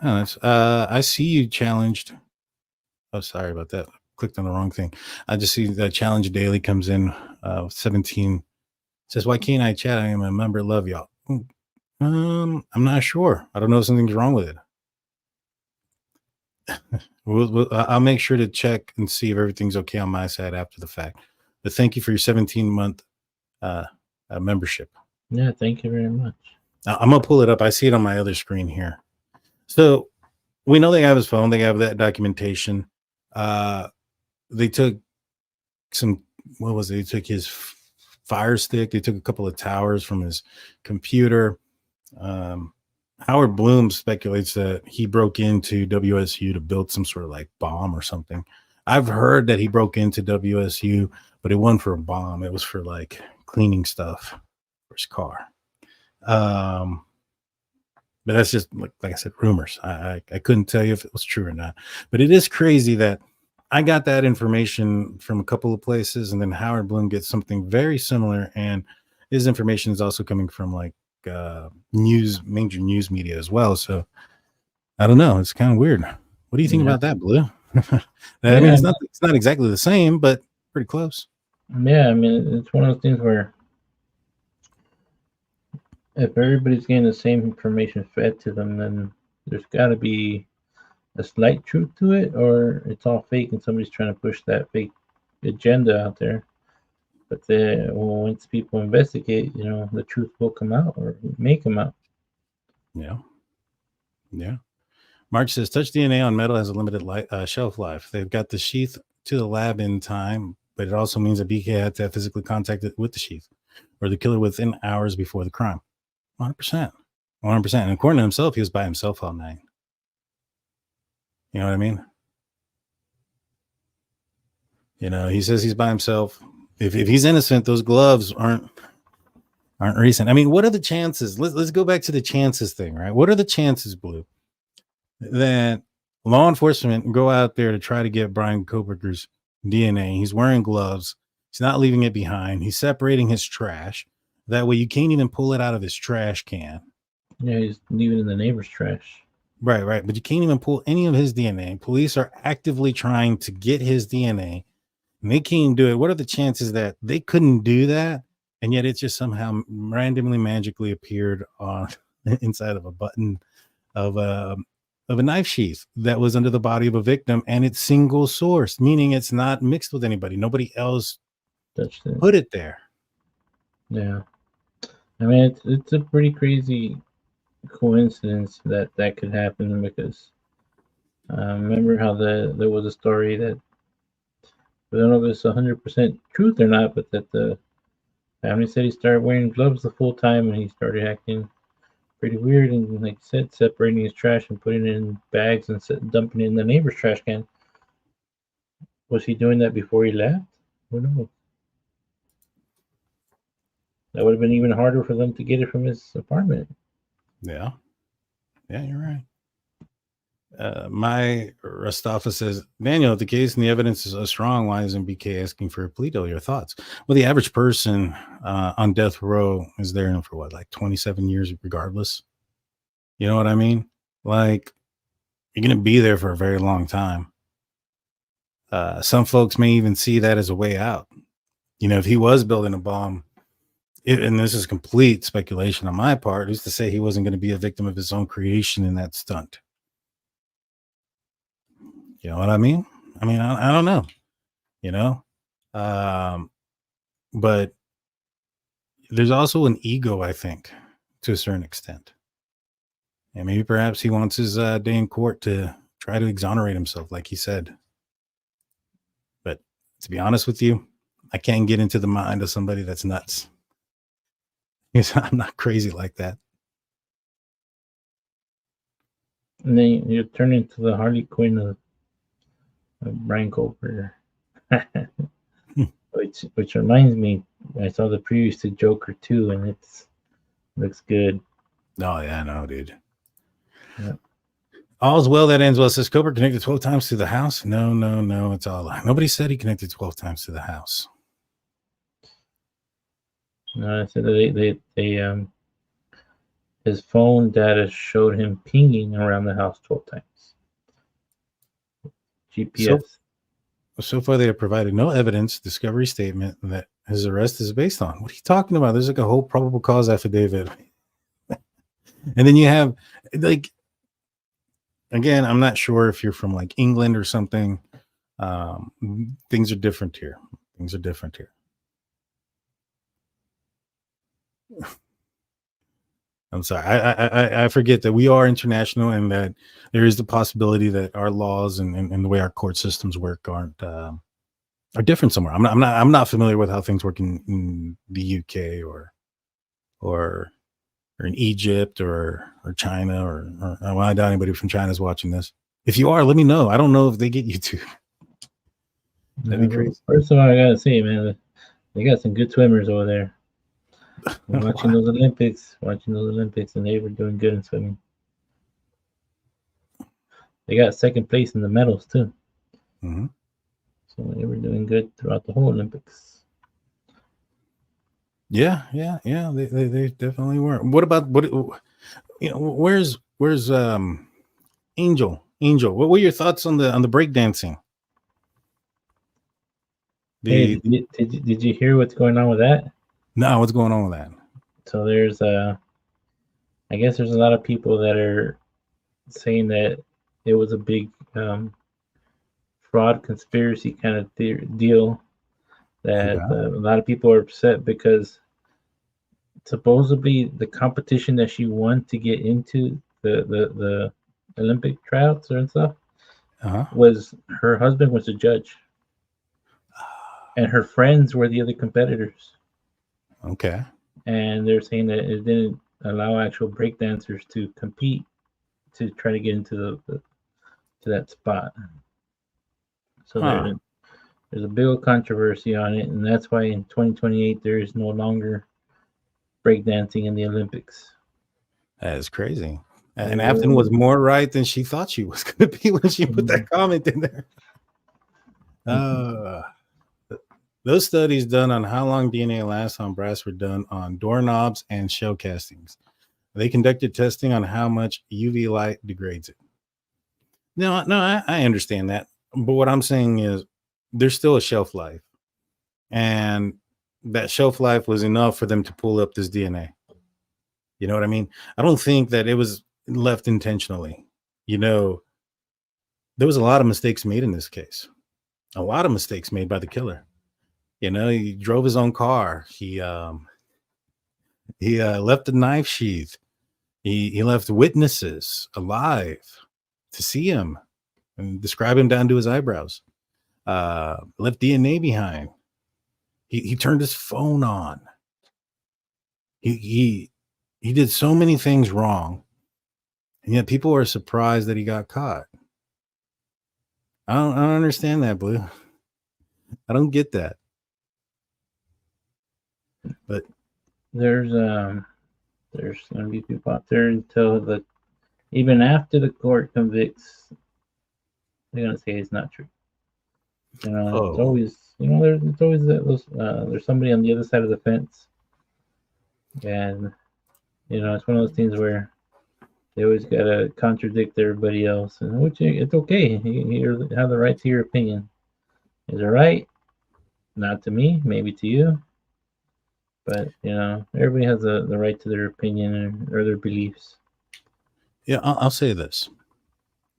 [SPEAKER 5] I see you challenged. Oh, sorry about that. Clicked on the wrong thing. I just see that Challenge Daily comes in 17. Says, why can't I chat? I am a member. Love y'all. I'm not sure. I don't know if something's wrong with it. I'll make sure to check and see if everything's okay on my side after the fact. But thank you for your 17-month membership.
[SPEAKER 6] Yeah, thank you very much.
[SPEAKER 5] I'm going to pull it up. I see it on my other screen here. So we know they have his phone. They have that documentation. They took they took his Fire Stick. They took a couple of towers from his computer. Howard Bloom speculates that he broke into WSU to build some sort of like bomb or something. I've heard that he broke into WSU, but it wasn't for a bomb. It was for like cleaning stuff for his car. But that's just like I said, rumors. I couldn't tell you if it was true or not. But it is crazy that I got that information from a couple of places, and then Howard Bloom gets something very similar, and his information is also coming from like major news media as well. So I don't know. It's kind of weird. What do you think about that, Blue? I mean, it's not exactly the same, but pretty close.
[SPEAKER 6] Yeah, I mean, it's one of those things where if everybody's getting the same information fed to them, then there's got to be a slight truth to it, or it's all fake and somebody's trying to push that fake agenda out there. But once people investigate, the truth will come out, or may come out.
[SPEAKER 5] Yeah. March says, touch DNA on metal has a limited shelf life. They've got the sheath to the lab in time, but it also means that BK had to have physically contacted with the sheath or the killer within hours before the crime. 100%. And according to himself, he was by himself all night. You know what I mean? He says he's by himself. If he's innocent, those gloves aren't recent. I mean, what are the chances? Let's go back to the chances thing, right? What are the chances, Blue, that law enforcement go out there to try to get Bryan Kohberger's DNA? He's wearing gloves. He's not leaving it behind. He's separating his trash. That way you can't even pull it out of his trash can.
[SPEAKER 6] Yeah, he's leaving it in the neighbor's trash.
[SPEAKER 5] Right. But you can't even pull any of his DNA. Police are actively trying to get his DNA, and they can't do it. What are the chances that they couldn't do that, and yet it just somehow randomly, magically appeared on inside of a button of of a knife sheath that was under the body of a victim, and it's single sourced, meaning it's not mixed with anybody. Nobody else
[SPEAKER 6] Touched it.
[SPEAKER 5] put it there.
[SPEAKER 6] Yeah. I mean, it's a pretty crazy coincidence that could happen, because remember how there was a story that, I don't know if it's 100% truth or not, but that the family said he started wearing gloves the full time and he started acting pretty weird, and like you said, separating his trash and putting it in bags and dumping it in the neighbor's trash can. Was he doing that before he left? Who knows? That would have been even harder for them to get it from his apartment.
[SPEAKER 5] Yeah, you're right. My Rastafa says, Daniel, if the case and the evidence is so strong, why isn't BK asking for a plea deal? Your thoughts? Well, the average person on death row is there for what, like 27 years, regardless. You know what I mean? Like, you're going to be there for a very long time. Some folks may even see that as a way out. You know, if he was building a bomb, and this is complete speculation on my part, who's to say he wasn't going to be a victim of his own creation in that stunt? You know what I mean? I don't know, you know, but there's also an ego, I think, to a certain extent. And maybe perhaps he wants his day in court to try to exonerate himself, like he said. But to be honest with you, I can't get into the mind of somebody that's nuts. Because I'm not crazy like that.
[SPEAKER 6] And then you turn into the Harley Quinn of Bryan Kohberger. which reminds me, I saw the previews to Joker 2, and looks good.
[SPEAKER 5] Oh, yeah, no, dude.
[SPEAKER 6] Yeah.
[SPEAKER 5] All's well that ends well. Says Cobra connected 12 times to the house. No, it's all lie. Nobody said he connected 12 times to the house.
[SPEAKER 6] No, I said they his phone data showed him pinging around the house 12 times. GPS.
[SPEAKER 5] So far, they have provided no evidence, discovery statement that his arrest is based on. What are you talking about? There's like a whole probable cause affidavit. And then you have, like, again, I'm not sure if you're from like England or something. Things are different here. I'm sorry. I forget that we are international, and that there is the possibility that our laws and the way our court systems work are different somewhere. I'm not familiar with how things work in the UK or in Egypt or China or well, I doubt anybody from China is watching this. If you are, let me know. I don't know if they get YouTube. That'd be crazy.
[SPEAKER 6] First of all, I gotta say, man, they got some good swimmers over there. Watching those Olympics, and they were doing good in swimming. They got second place in the medals too.
[SPEAKER 5] Mm-hmm.
[SPEAKER 6] So they were doing good throughout the whole Olympics.
[SPEAKER 5] Yeah. They definitely were. What about where's Angel? What were your thoughts on the breakdancing?
[SPEAKER 6] Did you hear what's going on with that?
[SPEAKER 5] No, what's going on with that?
[SPEAKER 6] So there's I guess there's a lot of people that are saying that it was a big fraud conspiracy kind of deal. That a lot of people are upset because supposedly the competition that she won to get into the Olympic tryouts and stuff was, her husband was a judge, and her friends were the other competitors.
[SPEAKER 5] Okay.
[SPEAKER 6] And they're saying that it didn't allow actual breakdancers to compete to try to get into to that spot. So there's a big old controversy on it, and that's why in 2028 there is no longer breakdancing in the Olympics.
[SPEAKER 5] That is crazy. And Afton was more right than she thought she was going to be when she put that comment in there. Those studies done on how long DNA lasts on brass were done on doorknobs and shell castings. They conducted testing on how much UV light degrades it. No, I understand that. But what I'm saying is there's still a shelf life. And that shelf life was enough for them to pull up this DNA. You know what I mean? I don't think that it was left intentionally. you know, there was a lot of mistakes made in this case. A lot of mistakes made by the killer. You know, he drove his own car. He left a knife sheath. He left witnesses alive to see him and describe him down to his eyebrows. Left DNA behind. He turned his phone on. He did so many things wrong, and yet people are surprised that he got caught. I don't understand that, Blue. I don't get that. But
[SPEAKER 6] there's gonna be people out there until even after the court convicts, they're gonna say it's not true. You know, it's always, you know, there's always there's somebody on the other side of the fence, and you know, it's one of those things where they always gotta contradict everybody else, and which it's okay. You have the right to your opinion. Is it right? Not to me, maybe to you. But you know, everybody has the right to their opinion or their beliefs.
[SPEAKER 5] Yeah, I'll say this,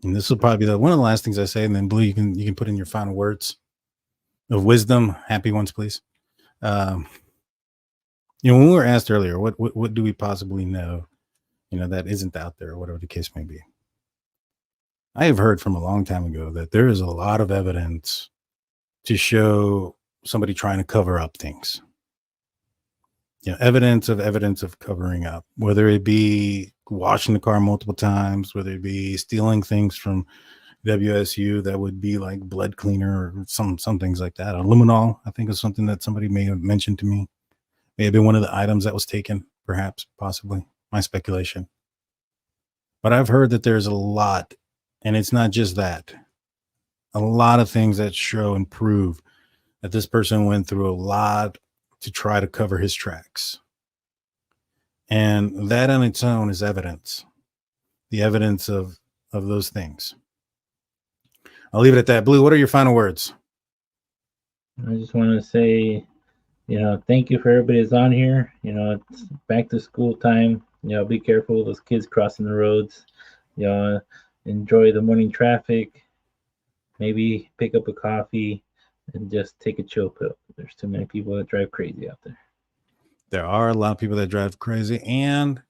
[SPEAKER 5] and this will probably be one of the last things I say, and then Blue, you can put in your final words of wisdom. Happy ones, please. You know, when we were asked earlier, what do we possibly know, you know, that isn't out there, or whatever the case may be. I have heard from a long time ago that there is a lot of evidence to show somebody trying to cover up things. You know, evidence of covering up, whether it be washing the car multiple times, whether it be stealing things from WSU that would be like blood cleaner or some things like that. Luminol, I think, is something that somebody may have mentioned to me. May have been one of the items that was taken, perhaps, possibly, my speculation. But I've heard that there's a lot, and it's not just that, a lot of things that show and prove that this person went through a lot to try to cover his tracks. And that on its own is evidence, the evidence of those things. I'll leave it at that. Blue, what are your final words?
[SPEAKER 6] I just want to say, you know, thank you for everybody that's on here. You know, it's back to school time. You know, be careful with those kids crossing the roads. You know, enjoy the morning traffic. Maybe pick up a coffee and just take a chill pill. There's too many people that drive crazy out there.
[SPEAKER 5] There are a lot of people that drive crazy, and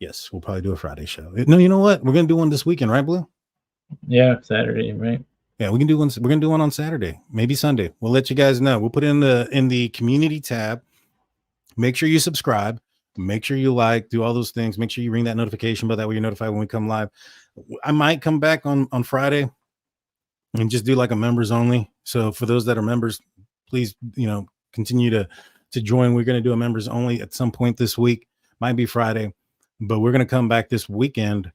[SPEAKER 5] yes, we'll probably do a Friday show. No, you know what? We're gonna do one this weekend, right, Blue?
[SPEAKER 6] Yeah, Saturday, right?
[SPEAKER 5] Yeah, we can do one. We're gonna do one on Saturday, maybe Sunday. We'll let you guys know. We'll put it in the community tab. Make sure you subscribe. Make sure you like, do all those things. Make sure you ring that notification bell. That way you're notified when we come live. I might come back on Friday and just do like a members only. So for those that are members, please, you know, continue to join. We're going to do a members only at some point this week. Might be Friday, but we're going to come back this weekend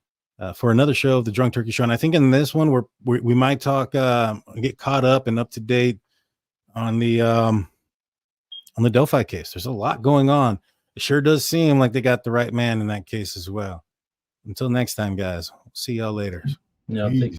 [SPEAKER 5] for another show of the Drunk Turkey Show. And I think in this one, we might talk, get caught up and up to date on the Delphi case. There's a lot going on. It sure does seem like they got the right man in that case as well. Until next time, guys. See y'all later.
[SPEAKER 6] Yeah,